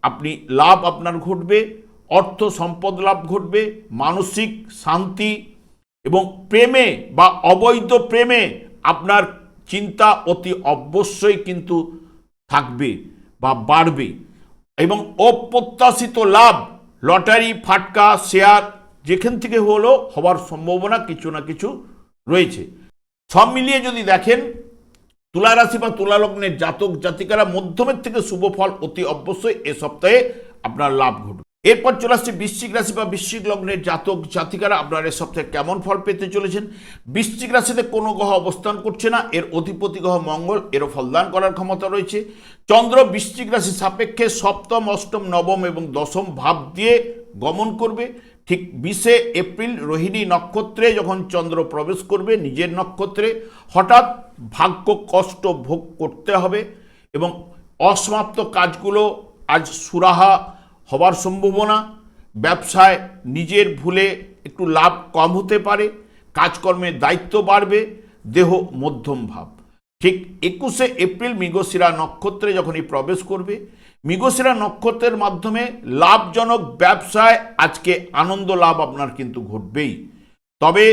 আপনি লাভ আপনার ঘটবে, অর্থ সম্পদ লাভ ঘটবে, মানসিক শান্তি এবং প্রেমে বা অবৈধ প্রেমে আপনার চিন্তা অতি অবশ্যই কিন্তু থাকবে বা বাড়বে। এবং অপ্রত্যাশিত লাভ, লটারি, ফাটকা, শেয়ার যেখান থেকে হলো হওয়ার সম্ভাবনা কিছু না কিছু রয়েছে। সব মিলিয়ে যদি দেখেন তুলা রাশি বা তুলা লগ্নের জাতক জাতিকারা মধ্যমের থেকে শুভ ফল অতি অবশ্যই এ সপ্তাহে আপনার লাভ ঘটবে। এরপর চলে আসছে বৃশ্চিক রাশি বা বৃশ্চিক লগ্নের জাতক জাতিকারা আপনার এ সপ্তাহে কেমন ফল পেতে চলেছেন। বৃশ্চিক রাশিতে কোনো গ্রহ অবস্থান করছে না, এর অধিপতি গ্রহ মঙ্গল, এরও ফলদান করার ক্ষমতা রয়েছে। চন্দ্র বৃশ্চিক রাশি সাপেক্ষে সপ্তম, অষ্টম, নবম এবং দশম ভাব দিয়ে গমন করবে। ঠিক 20 এপ্রিল রোহিণী নক্ষত্রে যখন চন্দ্র প্রবেশ করবে নিজের নক্ষত্রে, হঠাৎ ভাগ্য কষ্ট ভোগ করতে হবে এবং অসমাপ্ত কাজগুলো আজ সুরাহা হবার সম্ভাবনা। ব্যবসায় নিজের ভুলে একটু লাভ কম হতে পারে, কাজকর্মের দায়িত্ব বাড়বে, দেহ মধ্যম ভাব। ঠিক 21 এপ্রিল মৃগশিরা নক্ষত্রে যখনই প্রবেশ করবে, মৃগশিরা নক্ষত্রের মাধ্যমে লাভজনক ব্যবসায় আজকে আনন্দ লাভ আপনার কিন্তু ঘটবেই। তবে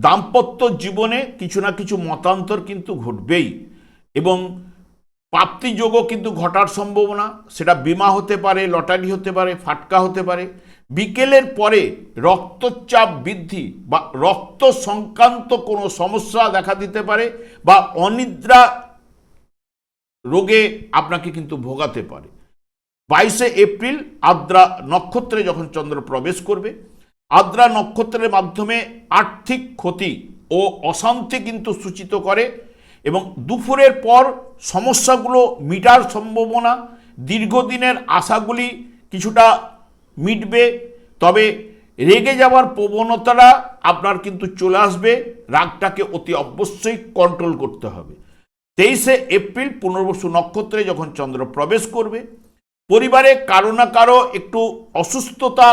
দাম্পত্য জীবনে কিছু না কিছু মতান্তর কিন্তু ঘটবেই এবং প্রাপ্তিযোগও কিন্তু ঘটার সম্ভাবনা, সেটা বিমা হতে পারে, লটারি হতে পারে, ফাটকা হতে পারে। বিকেলের পরে রক্তচাপ বৃদ্ধি বা রক্ত সংক্রান্ত কোনো সমস্যা দেখা দিতে পারে বা অনিদ্রা রোগে আপনাকে কিন্তু ভোগাতে পারে। 22 এপ্রিল আদ্রা নক্ষত্রে যখন চন্দ্র প্রবেশ করবে, আদ্রা নক্ষত্রের মাধ্যমে আর্থিক ক্ষতি ও অশান্তি কিন্তু সূচিত করে এবং দুপুরের পর সমস্যাগুলো মিটার সম্ভাবনা, দীর্ঘদিনের আশাগুলি কিছুটা মিটবে। তবে রেগে যাওয়ার প্রবণতাটা আপনার কিন্তু চলে আসবে, রাগটাকে অতি অবশ্যই কন্ট্রোল করতে হবে। 23 এপ্রিল পুনর্বসু নক্ষত্রে যখন চন্দ্র প্রবেশ করবে, পরিবারে কারো না কারো একটু অসুস্থতা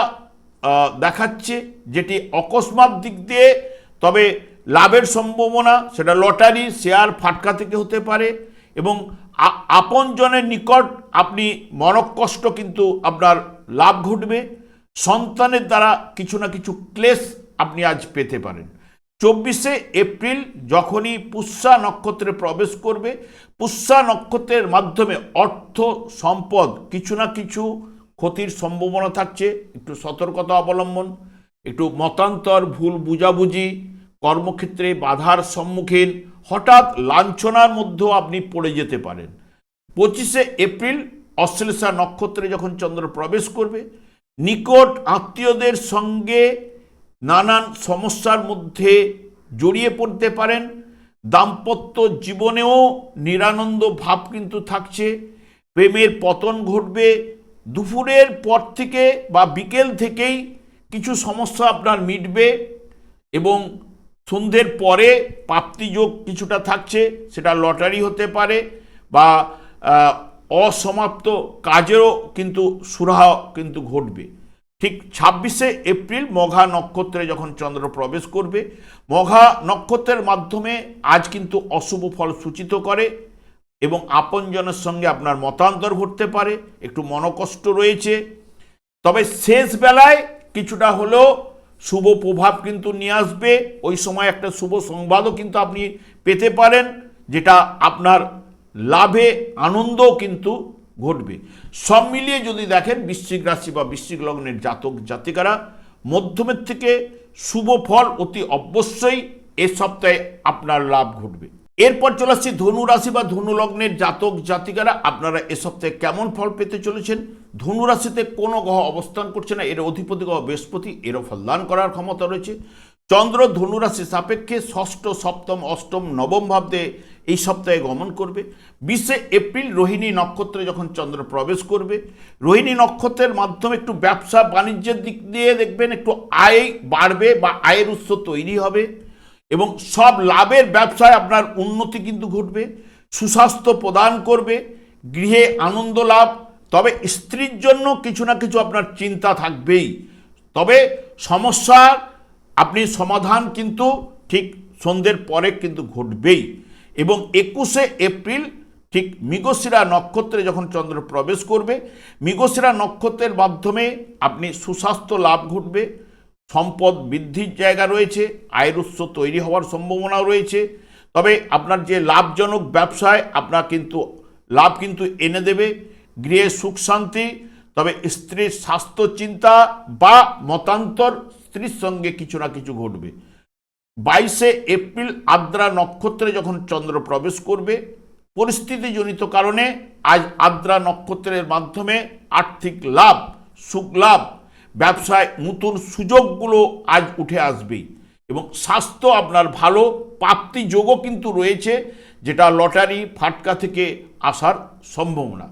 দেখাচ্ছে, যেটি অকস্মাৎ দিক দিয়ে তবে লাভের সম্ভাবনা, সেটা লটারি, শেয়ার, ফাটকা থেকে হতে পারে এবং আপনজনের নিকট আপনি মনকষ্ট কিন্তু আপনার লাভ ঘটবে। সন্তানের দ্বারা কিছু না কিছু ক্লেশ আপনি আজ পেতে পারেন। 24 এপ্রিল যখনই পুষ্যা নক্ষত্রে প্রবেশ করবে, পুষ্যা নক্ষত্রের মাধ্যমে অর্থ সম্পদ কিছু না কিছু ক্ষতির সম্ভাবনা থাকছে। একটু সতর্কতা অবলম্বন, একটু মতান্তর, ভুল বুঝাবুঝি, কর্মক্ষেত্রে বাধার সম্মুখীন, হঠাৎ লাঞ্ছনার মধ্যেও আপনি পড়ে যেতে পারেন। 25 এপ্রিল অশ্লেষা নক্ষত্রে যখন চন্দ্র প্রবেশ করবে, নিকট আত্মীয়দের সঙ্গে নানান সমস্যার মধ্যে জড়িয়ে পড়তে পারেন। দাম্পত্য জীবনেও নিরানন্দ ভাব কিন্তু থাকছে, প্রেমের পতন ঘটবে। দুপুরের পর থেকে বা বিকেল থেকেই কিছু সমস্যা আপনার মিটবে এবং সন্ধ্যের পরে প্রাপ্তিযোগ কিছুটা থাকছে, সেটা লটারি হতে পারে বা অসমাপ্ত কাজেরও কিন্তু সুরাহা কিন্তু ঘটবে। ঠিক 26 এপ্রিল মঘা নক্ষত্রে যখন চন্দ্র প্রবেশ করবে, মঘা নক্ষত্রের মাধ্যমে আজ কিন্তু অশুভ ফল সূচিত করে এবং আপনজনের সঙ্গে আপনার মতান্তর ঘটতে পারে, একটু মনকষ্ট রয়েছে। তবে শেষ বেলায় কিছুটা হলেও শুভ প্রভাব কিন্তু নিয়ে আসবে। ওই সময় একটা শুভ সংবাদও কিন্তু আপনি পেতে পারেন, যেটা আপনার লাভে আনন্দও কিন্তু ঘটবে। সব মিলিয়ে যদি দেখেন বৃশ্চিক রাশি বা বৃশ্চিক লগ্নের জাতক জাতিকারা মধ্যমের থেকে শুভ ফল অতি অবশ্যই এ সপ্তাহে আপনার লাভ ঘটবে। এরপর চলে আসছি ধনু রাশি বা ধনু লগ্নের জাতক জাতিকারা আপনারা এ সপ্তাহে কেমন ফল পেতে চলেছেন। ধনু রাশিতে কোনো গ্রহ অবস্থান করছে না, এর অধিপতি গ্রহ বৃহস্পতি, এরও ফলদান করার ক্ষমতা রয়েছে। চন্দ্র ধনু রাশি সাপেক্ষে ষষ্ঠ, সপ্তম, অষ্টম, নবম ভাবে এই সপ্তাহে গমন করবে। 20 এপ্রিল রোহিণী নক্ষত্রে যখন চন্দ্র প্রবেশ করবে, রোহিণী নক্ষত্রের মাধ্যমে একটু ব্যবসা বাণিজ্যের দিক দিয়ে দেখবেন একটু আয় বাড়বে বা আয়ের উৎস তৈরি হবে এবং সব লাভের ব্যবসায় আপনার উন্নতি কিন্তু ঘটবে। সুস্বাস্থ্য প্রদান করবে, গৃহে আনন্দ লাভ। তবে স্ত্রীর জন্য কিছু না কিছু আপনার চিন্তা থাকবেই, তবে সমস্যার আপনি সমাধান কিন্তু ঠিক সন্ধ্যের পরে কিন্তু ঘটবেই। এবং 21 এপ্রিল ঠিক মৃগশিরা নক্ষত্রে যখন চন্দ্র প্রবেশ করবে, মৃগশিরা নক্ষত্রের মাধ্যমে আপনি সুস্বাস্থ্য লাভ ঘটবে, সম্পদ বৃদ্ধির জায়গা রয়েছে, আয়ের উৎস তৈরি হওয়ার সম্ভাবনাও রয়েছে। তবে আপনার যে লাভজনক ব্যবসায় আপনার কিন্তু লাভ কিন্তু এনে দেবে, গৃহে সুখ শান্তি। তবে স্ত্রীর স্বাস্থ্য চিন্তা বা মতান্তর স্ত্রীর সঙ্গে কিছু না কিছু ঘটবে। 22শে এপ্রিল আদ্রা নক্ষত্রে যখন চন্দ্র প্রবেশ করবে, পরিস্থিতিজনিত কারণে আজ আদ্রা নক্ষত্রের মাধ্যমে আর্থিক লাভ, সুখ লাভ, ব্যবসায় নতুন সুযোগগুলো আজ উঠে আসবেই। এবং স্বাস্থ্য আপনার ভালো, প্রাপ্তি যোগও কিন্তু রয়েছে, যেটা লটারি ফাটকা থেকে আসার সম্ভাবনা।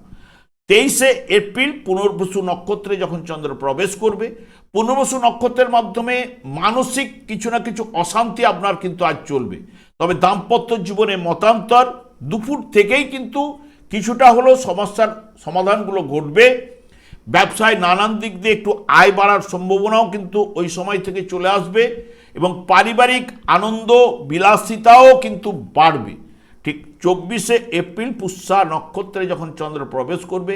23শে এপ্রিল পুনর্বসু নক্ষত্রে যখন চন্দ্র প্রবেশ করবে, পুনর্বসু নক্ষত্রের মাধ্যমে মানসিক কিছু না কিছু অশান্তি আপনার কিন্তু আজ চলবে। তবে দাম্পত্য জীবনে মতান্তর, দুপুর থেকেই কিন্তু কিছুটা হলেও সমস্যার সমাধানগুলো ঘটবে। ব্যবসায় নানান দিক দিয়ে একটু আয় বাড়ার সম্ভাবনাও কিন্তু ওই সময় থেকে চলে আসবে এবং পারিবারিক আনন্দ বিলাসিতাও কিন্তু বাড়বে। ঠিক 24শে এপ্রিল পুষ্যা নক্ষত্রে যখন চন্দ্র প্রবেশ করবে,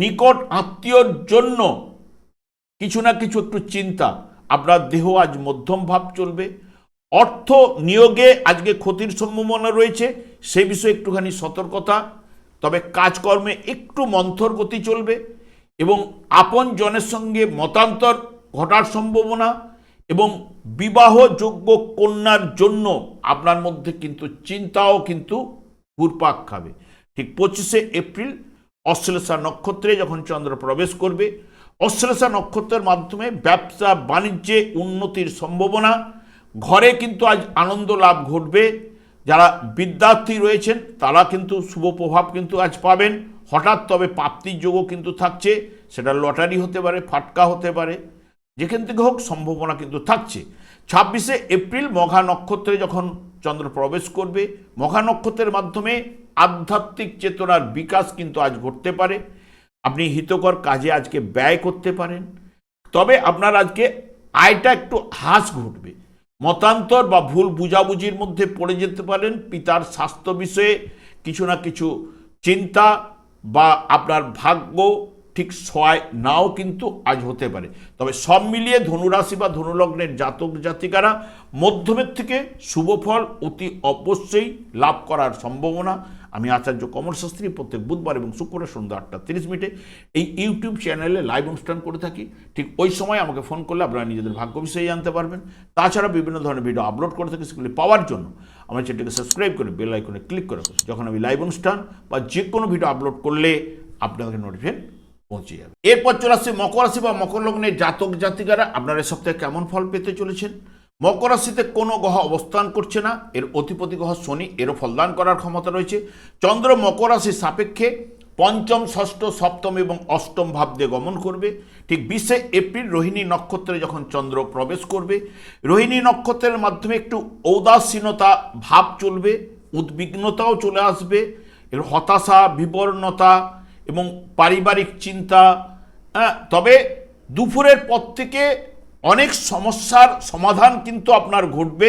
নিকট আত্মীয়র জন্য কিছু না কিছু একটু চিন্তা, আপনার দেহ আজ মধ্যম ভাব চলবে। অর্থ নিয়োগে আজকে ক্ষতির সম্ভাবনা রয়েছে, সেই বিষয়ে একটুখানি সতর্কতা। তবে কাজকর্মে একটু মন্থর গতি চলবে এবং আপন জনের সঙ্গে মতান্তর ঘটার সম্ভাবনা এবং বিবাহযোগ্য কন্যার জন্য আপনার মধ্যে কিন্তু চিন্তাও কিন্তু ঘুরপাক খাবে। ঠিক 25শে এপ্রিল অশ্লেষা নক্ষত্রে যখন চন্দ্র প্রবেশ করবে, অশ্লেষা নক্ষত্রের মাধ্যমে ব্যবসা বাণিজ্যে উন্নতির সম্ভাবনা, ঘরে কিন্তু আজ আনন্দ লাভ ঘটবে। যারা বিদ্যার্থী রয়েছেন তারা কিন্তু শুভ প্রভাব কিন্তু আজ পাবেন। হঠাৎ তবে প্রাপ্তির যোগও কিন্তু থাকছে, সেটা লটারি হতে পারে, ফাটকা হতে পারে, যেখান থেকে হোক সম্ভাবনা কিন্তু থাকছে। 26শে এপ্রিল মঘা নক্ষত্রে যখন চন্দ্র প্রবেশ করবে, মঘা নক্ষত্রের মাধ্যমে আধ্যাত্মিক চেতনার বিকাশ কিন্তু আজ ঘটতে পারে। আপনি হিতকর কাজে আজকে ব্যয় করতে পারেন, তবে আপনার আজকে আয়টা একটু হ্রাস ঘটবে। মতান্তর বা ভুল বুঝাবুঝির মধ্যে পড়ে যেতে পারেন। পিতার স্বাস্থ্য বিষয়ে কিছু না কিছু চিন্তা বা আপনার ভাগ্য ঠিক সহায় নাও কিন্তু আজ হতে পারে। তবে সব মিলিয়ে ধনুরাশি বা ধনুলগ্নের জাতক জাতিকারা মধ্যমের থেকে শুভ ফল অতি অবশ্যই লাভ করার সম্ভাবনা। আমি আচার্য কমল শাস্ত্রী প্রত্যেক বুধবার এবং শুক্রবার সন্ধ্যা 8:30 এই ইউটিউব চ্যানেলে লাইভ অনুষ্ঠান করে থাকি। ঠিক ওই সময় আমাকে ফোন করলে আপনারা নিজেদের ভাগ্য বিষয়ে জানতে পারবেন। তাছাড়া বিভিন্ন ধরনের ভিডিও আপলোড করে থাকি, সেগুলি পাওয়ার জন্য আমার চ্যানেলটিকে সাবস্ক্রাইব করে বেল আইকনে ক্লিক করে রাখুন। যখন আমি লাইভ অনুষ্ঠান বা যে কোনো ভিডিও আপলোড করলে আপনাদের নোটিফিকেশন পৌঁছে যাবে। এরপর চলে আসছে মকর রাশি বা মকর লগ্নের জাতক জাতিকারা। আপনারা এই সপ্তাহে কেমন ফল পেতে চলেছেন? মকর রাশিতে কোনো গ্রহ অবস্থান করছে না, এর অধিপতি গ্রহ শনি, এরও ফলদান করার ক্ষমতা রয়েছে। চন্দ্র মকর রাশির সাপেক্ষে পঞ্চম, ষষ্ঠ, সপ্তম এবং অষ্টম ভাব দিয়ে গমন করবে। ঠিক 20শে এপ্রিল রোহিণী নক্ষত্রে যখন চন্দ্র প্রবেশ করবে, রোহিণী নক্ষত্রের মাধ্যমে একটু ঔদাসীনতা ভাব চলবে, উদ্বিগ্নতাও চলে আসবে, এর হতাশা, বিবর্ণতা এবং পারিবারিক চিন্তা। তবে দুপুরের পর থেকে অনেক সমস্যার সমাধান কিন্তু আপনার ঘটবে,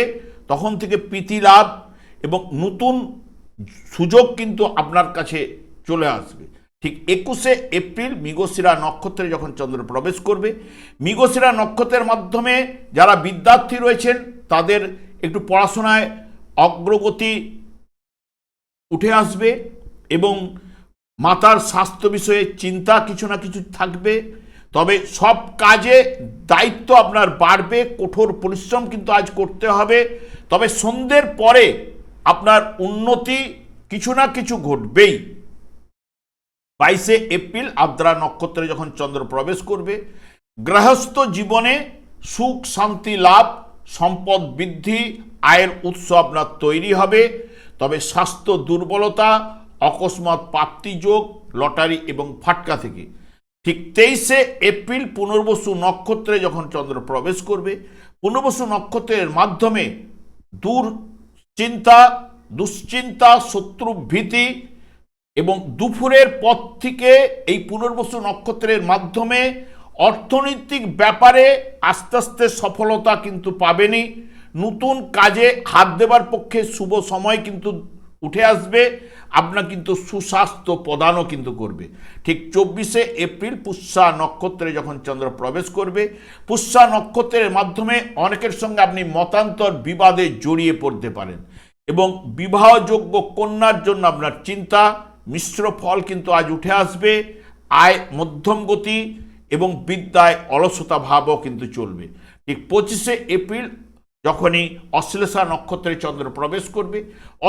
তখন থেকে প্রীতি লাভ এবং নতুন সুযোগ কিন্তু আপনার কাছে চলে আসবে। ঠিক 21শে এপ্রিল মৃগশিরা নক্ষত্রে যখন চন্দ্র প্রবেশ করবে, মৃগশিরা নক্ষত্রের মাধ্যমে যারা বিদ্যার্থী রয়েছেন তাদের একটু পড়াশোনায় অগ্রগতি উঠে আসবে এবং মাতার স্বাস্থ্য বিষয়ে চিন্তা কিছু না কিছু থাকবে। তবে সব কাজে দায়িত্ব আপনার বাড়বে, কঠোর পরিশ্রম কিন্তু আজ করতে হবে। তবে সন্ধ্যের পরে আপনার উন্নতি কিছু না কিছু ঘটবেই। 22শে এপ্রিল আদ্রা নক্ষত্রে যখন চন্দ্র প্রবেশ করবে, গৃহস্থ জীবনে সুখ শান্তি লাভ, সম্পদ বৃদ্ধি, আয়ের উৎস আপনার তৈরি হবে। তবে স্বাস্থ্য দুর্বলতা, অকস্মাৎ প্রাপ্তিযোগ, লটারি এবং ফাটকা থেকে। ঠিক 23শে এপ্রিল পুনর্বসু নক্ষত্রে যখন চন্দ্র প্রবেশ করবে, পুনর্বসু নক্ষত্রের মাধ্যমে দুশ্চিন্তা, শত্রু ভীতি এবং দুপুরের পর থেকে এই পুনর্বসু নক্ষত্রের মাধ্যমে অর্থনৈতিক ব্যাপারে আস্তে আস্তে সফলতা কিন্তু পাবেনই। নতুন কাজে হাত দেবার পক্ষে শুভ সময় কিন্তু উঠে আসবে। আপনার কিন্তু সুস্বাস্থ্য প্রদানও কিন্তু করবে। ঠিক 24শে এপ্রিল পুষ্যা নক্ষত্রে যখন চন্দ্র প্রবেশ করবে, পুষ্যা নক্ষত্রের মাধ্যমে অনেকের সঙ্গে আপনি মতান্তর বিবাদে জড়িয়ে পড়তে পারেন এবং বিবাহযোগ্য কন্যার জন্য আপনার চিন্তা, মিশ্র ফল কিন্তু আজ উঠে আসবে। আয় মধ্যম গতি এবং বিদ্যায় অলসতা ভাবও কিন্তু চলবে। ঠিক 25শে এপ্রিল যখনই অশ্লেষা নক্ষত্রে চন্দ্র প্রবেশ করবে,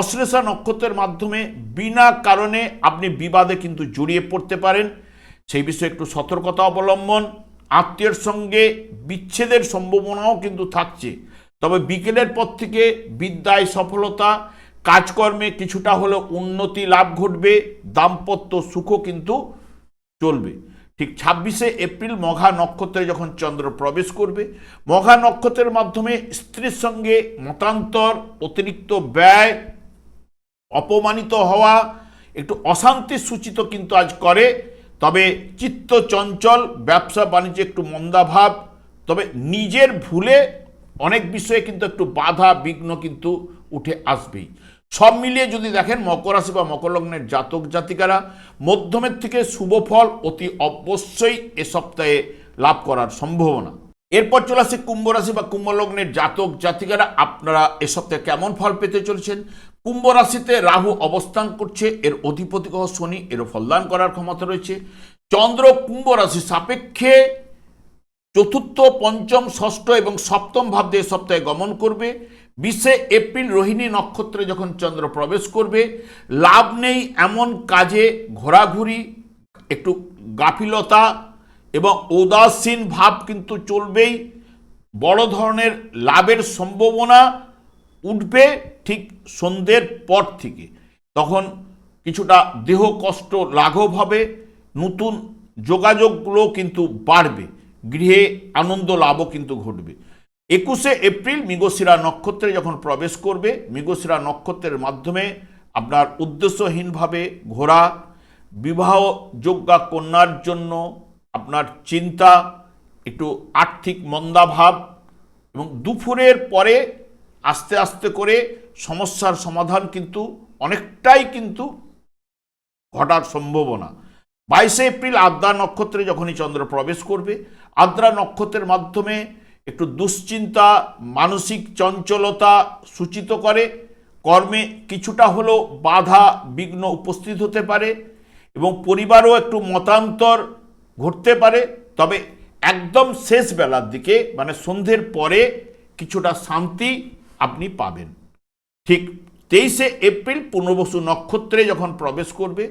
অশ্লেষা নক্ষত্রের মাধ্যমে বিনা কারণে আপনি বিবাদে কিন্তু জড়িয়ে পড়তে পারেন। সেই বিষয়ে একটু সতর্কতা অবলম্বন। আত্মীয়ের সঙ্গে বিচ্ছেদের সম্ভাবনাও কিন্তু থাকছে, তবে বিকেলের পর থেকে বিদ্যায় সফলতা, কাজকর্মে কিছুটা হলেও উন্নতি লাভ ঘটবে, দাম্পত্য সুখও কিন্তু চলবে। ঠিক 26শে এপ্রিল মঘা নক্ষত্রে যখন চন্দ্র প্রবেশ করবে, মঘা নক্ষত্রের মাধ্যমে স্ত্রীর সঙ্গে মতান্তর, অতিরিক্ত ব্যয়, অপমানিত হওয়া, একটু অশান্তি সূচিত কিন্তু আজ করে। তবে চিত্ত চঞ্চল, ব্যবসা বাণিজ্যে একটু মন্দাভাব, তবে নিজের ভুলে অনেক বিষয়ে কিন্তু একটু বাধা বিঘ্ন কিন্তু উঠে আসবেই। সব মিলিয়ে যদি দেখেন মকর রাশি বা মকর লগ্নের জাতক জাতিকারা মধ্যমের থেকে শুভ ফল অতি অবশ্যই এ সপ্তাহে লাভ করার সম্ভাবনা। এরপর চলে আসে কুম্ভ রাশি বা কুম্ভ লগ্নের জাতক জাতিকারা, আপনারা এ সপ্তাহে কেমন ফল পেতে চলেছেন। কুম্ভ রাশিতে রাহু অবস্থান করছে, এর অধিপতি গ্রহ শনি, এরও ফলদান করার ক্ষমতা রয়েছে। চন্দ্র কুম্ভ রাশি সাপেক্ষে চতুর্থ, পঞ্চম, ষষ্ঠ এবং সপ্তম ভাব দিয়ে সপ্তাহে গমন করবে। 20শে এপ্রিল রোহিণী নক্ষত্রে যখন চন্দ্র প্রবেশ করবে, লাভ নেই এমন কাজে ঘোরাঘুরি, একটু গাফিলতা এবং উদাসীন ভাব কিন্তু চলবেই। বড় ধরনের লাভের সম্ভাবনা উঠবে ঠিক সন্ধ্যের পর থেকে, তখন কিছুটা দেহ কষ্ট লাঘব হবে, নতুন যোগাযোগগুলো কিন্তু বাড়বে, গৃহে আনন্দ লাভও কিন্তু ঘটবে। 21শে এপ্রিল মৃগশিরা নক্ষত্রে যখন প্রবেশ করবে, মৃগশিরা নক্ষত্রের মাধ্যমে আপনার উদ্দেশ্যহীনভাবে ঘোরা, বিবাহযোগ্যা কন্যার জন্য আপনার চিন্তা, একটু আর্থিক মন্দাভাব এবং দুপুরের পরে আস্তে আস্তে করে সমস্যার সমাধান কিন্তু অনেকটাই কিন্তু ঘটার সম্ভাবনা। 22শে এপ্রিল আদ্রা নক্ষত্রে যখনই চন্দ্র প্রবেশ করবে, আদ্রা নক্ষত্রের মাধ্যমে একটু দুশ্চিন্তা, মানসিক চঞ্চলতা সূচিত করে, কর্মে কিছুটা হলেও বাধা বিঘ্ন উপস্থিত হতে পারে এবং পরিবারও একটু মতান্তর ঘটতে পারে। তবে একদম শেষ বেলার দিকে মানে সন্ধ্যের পরে কিছুটা শান্তি আপনি পাবেন। ঠিক 23শে এপ্রিল পুনর্বসু নক্ষত্রে যখন প্রবেশ করবে,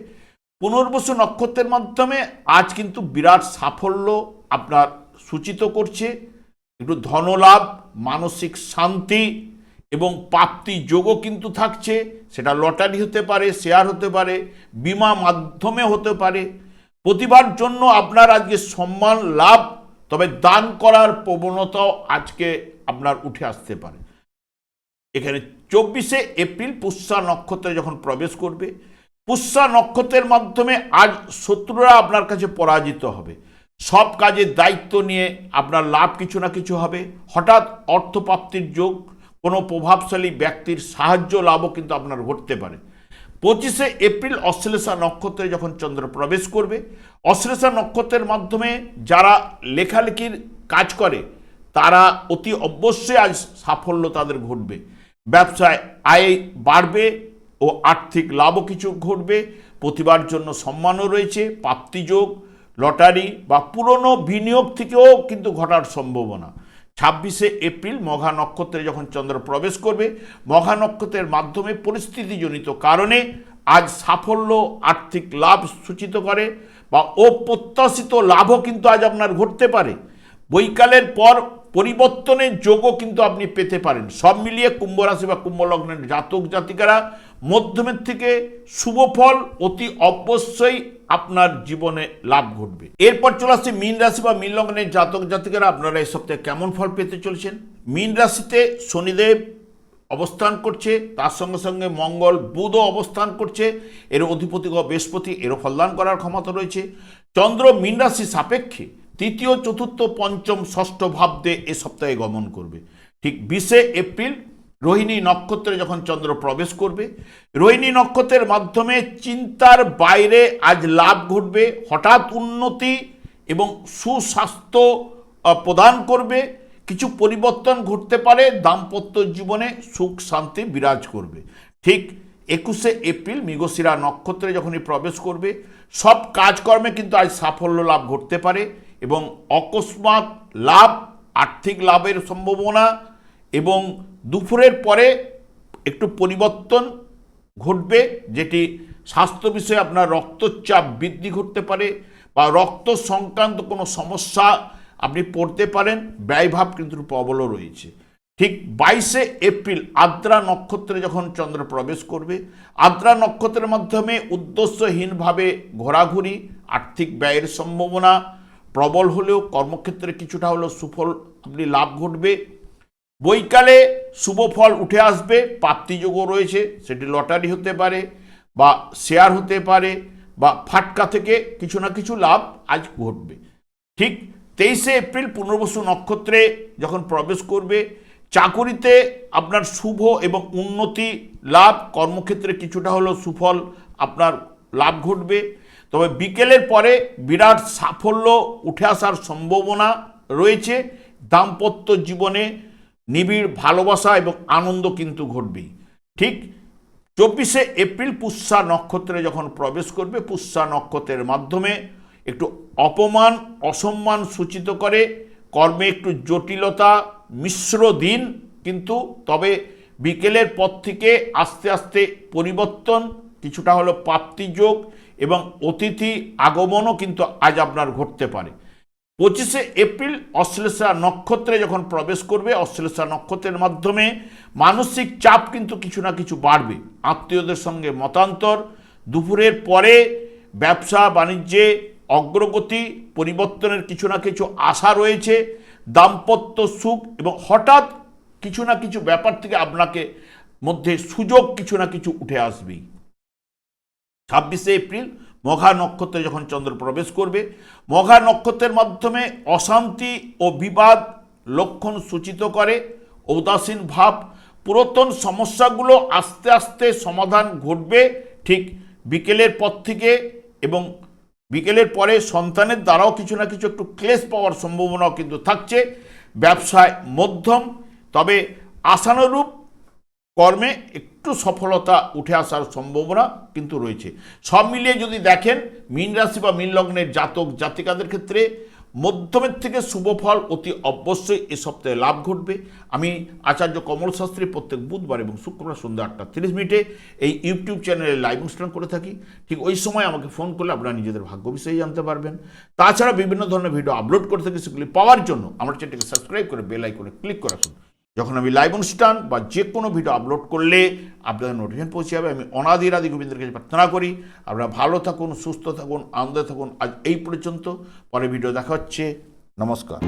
পুনর্বসু নক্ষত্রের মাধ্যমে আজ কিন্তু বিরাট সাফল্য আপনার সূচিত করছে। একটু ধনলাভ, মানসিক শান্তি এবং প্রাপ্তি যোগও কিন্তু থাকছে। সেটা লটারি হতে পারে, শেয়ার হতে পারে, বীমা মাধ্যমে হতে পারে। প্রতিভার জন্য আপনার আজকে সম্মান লাভ, তবে দান করার প্রবণতাও আজকে আপনার উঠে আসতে পারে। এখানে 24শে এপ্রিল পুষ্যা নক্ষত্রে যখন প্রবেশ করবে, পুষ্যা নক্ষত্রের মাধ্যমে আজ শত্রুরা আপনার কাছে পরাজিত হবে। সব কাজের দায়িত্ব নিয়ে আপনার লাভ কিছু না কিছু হবে। হঠাৎ অর্থপ্রাপ্তির যোগ, কোনো প্রভাবশালী ব্যক্তির সাহায্য লাভও কিন্তু আপনার ঘটতে পারে। 25শে এপ্রিল অশ্লেষা নক্ষত্রে যখন চন্দ্র প্রবেশ করবে, অশ্লেষা নক্ষত্রের মাধ্যমে যারা লেখালেখির কাজ করে তারা অতি অবশ্যই আজ সাফল্য তাদের ঘটবে। ব্যবসায় আয় বাড়বে ও আর্থিক লাভও কিছু ঘটবে। প্রতিবার জন্য সম্মানও রয়েছে, প্রাপ্তিযোগ, লটারি বা পুরনো বিনিয়োগ থেকেও কিন্তু ঘটার সম্ভাবনা। 26শে এপ্রিল মঘা নক্ষত্রে যখন চন্দ্র প্রবেশ করবে, মঘা নক্ষত্রের মাধ্যমে পরিস্থিতিজনিত কারণে আজ সাফল্য, আর্থিক লাভ সূচিত করে বা অপ্রত্যাশিত লাভও কিন্তু আজ আপনার ঘটতে পারে। বৈকালের পর পরিবর্তনের যোগও কিন্তু আপনি পেতে পারেন। সব মিলিয়ে কুম্ভ রাশি বা কুম্ভ লগ্নের জাতক জাতিকারা মধ্যমের থেকে শুভ ফল অতি অবশ্যই আপনার জীবনে লাভ ঘটবে। এরপর চলে আসছে মীন রাশি বা মীন লগ্নের জাতক জাতিকারা, আপনারা এই সপ্তাহে কেমন ফল পেতে চলেছেন। মীন রাশিতে শনিদেব অবস্থান করছে, তার সঙ্গে সঙ্গে মঙ্গল, বুধও অবস্থান করছে, এর অধিপতি গ্রহ বৃহস্পতি, এরও ফলদান করার ক্ষমতা রয়েছে। চন্দ্র মীন রাশি সাপেক্ষে তৃতীয়, চতুর্থ, পঞ্চম, ষষ্ঠ ভাব দিয়ে এ সপ্তাহে গমন করবে। ঠিক 20শে এপ্রিল রোহিণী নক্ষত্রে যখন চন্দ্র প্রবেশ করবে, রোহিণী নক্ষত্রের মাধ্যমে চিন্তার বাইরে আজ লাভ ঘটবে, হঠাৎ উন্নতি এবং সুস্বাস্থ্য প্রদান করবে, কিছু পরিবর্তন ঘটতে পারে, দাম্পত্য জীবনে সুখ শান্তি বিরাজ করবে। ঠিক 21শে এপ্রিল মৃগশিরা নক্ষত্রে যখনই প্রবেশ করবে, সব কাজকর্মে কিন্তু আজ সাফল্য লাভ ঘটতে পারে এবং অকস্মাৎ লাভ, আর্থিক লাভের সম্ভাবনা এবং দুপুরের পরে একটু পরিবর্তন ঘটবে, যেটি স্বাস্থ্য বিষয়ে আপনার রক্তচাপ বৃদ্ধি ঘটতে পারে বা রক্ত সংক্রান্ত কোনো সমস্যা আপনি পড়তে পারেন, ব্যয়ভাব কিন্তু প্রবলও রয়েছে। ঠিক 22শে এপ্রিল আদ্রা নক্ষত্রে যখন চন্দ্র প্রবেশ করবে, আদ্রা নক্ষত্রের মাধ্যমে উদ্দেশ্যহীনভাবে ঘোরাঘুরি, আর্থিক ব্যয়ের সম্ভাবনা প্রবল হলেও কর্মক্ষেত্রে কিছুটা হলেও সুফল আপনি লাভ ঘটবে। বৈকালে শুভ ফল উঠে আসবে, প্রাপ্তিযোগও রয়েছে, সেটি লটারি হতে পারে বা শেয়ার হতে পারে বা ফাটকা থেকে কিছু না কিছু লাভ আজ ঘটবে। ঠিক 23শে এপ্রিল পুনর্বসু নক্ষত্রে যখন প্রবেশ করবে, চাকুরিতে আপনার শুভ এবং উন্নতি লাভ, কর্মক্ষেত্রে কিছুটা হলেও সুফল আপনার লাভ ঘটবে। তবে বিকেলের পরে বিরাট সাফল্য উঠে আসার সম্ভাবনা রয়েছে, দাম্পত্য জীবনে নিবিড় ভালোবাসা এবং আনন্দ কিন্তু ঘটবেই। ঠিক 24শে এপ্রিল পুষ্যা নক্ষত্রে যখন প্রবেশ করবে, পুষ্যা নক্ষত্রের মাধ্যমে একটু অপমান অসম্মান সূচিত করে, কর্মে একটু জটিলতা মিশ্র দিন কিন্তু, তবে বিকেলের পর থেকে আস্তে আস্তে পরিবর্তন, কিছুটা হলো প্রাপ্তিযোগ এবং অতিথি আগমনও কিন্তু আজ আপনার ঘটতে পারে। 25শে এপ্রিল অশ্লেষা নক্ষত্রে যখন প্রবেশ করবে, অশ্লেষা নক্ষত্রের মাধ্যমে মানসিক চাপ কিন্তু কিছু না কিছু বাড়বে, আত্মীয়দের সঙ্গে মতান্তর, দুপুরের পরে ব্যবসা বাণিজ্যে অগ্রগতি, পরিবর্তনের কিছু না কিছু আশা রয়েছে, দাম্পত্য সুখ এবং হঠাৎ কিছু না কিছু ব্যাপার থেকে আপনাকে মধ্যে সুযোগ কিছু না কিছু উঠে আসবেই। 26শে এপ্রিল মঘা নক্ষত্রে যখন চন্দ্র প্রবেশ করবে, মঘা নক্ষত্রের মাধ্যমে অশান্তি ও বিবাদ লক্ষণ সূচিত করে, ঔদাসীন ভাব, পুরাতন সমস্যাগুলো আস্তে আস্তে সমাধান ঘটবে ঠিক বিকেলের পর থেকে এবং বিকেলের পরে সন্তানের দ্বারাও কিছু না কিছু একটু ক্লেশ পাওয়ার সম্ভাবনাও কিন্তু থাকছে। ব্যবসায় মধ্যম, তবে আশানুরূপ কর্মে একটু সফলতা উঠে আসার সম্ভাবনা কিন্তু রয়েছে। সব মিলিয়ে যদি দেখেন, মীন রাশি বা মীন লগ্নের জাতক জাতিকাদের ক্ষেত্রে মধ্যমের থেকে শুভ ফল অতি অবশ্যই এ সপ্তাহে লাভ ঘটবে। আমি আচার্য কমল শাস্ত্রী প্রত্যেক বুধবার এবং শুক্রবার সন্ধ্যা 8:30 এই ইউটিউব চ্যানেলে লাইভ অনুষ্ঠান করে থাকি। ঠিক ওই সময় আমাকে ফোন করলে আপনারা নিজেদের ভাগ্য বিষয়ে জানতে পারবেন। তাছাড়া বিভিন্ন ধরনের ভিডিও আপলোড করে থাকি, সেগুলি পাওয়ার জন্য আমার চ্যানেলটিকে সাবস্ক্রাইব করে বেল আইকনে ক্লিক করে রাখুন। যখন আমি লাইভ অনুষ্ঠান বা যে কোনো ভিডিও আপলোড করলে আপনাদের নোটিফিকেশন পৌঁছে যাবে। আমি অনাদির আদি গোবিন্দের কাছে প্রার্থনা করি আপনারা ভালো থাকুন, সুস্থ থাকুন, আনন্দে থাকুন। আজ এই পর্যন্ত, পরে ভিডিও দেখা হচ্ছে। নমস্কার।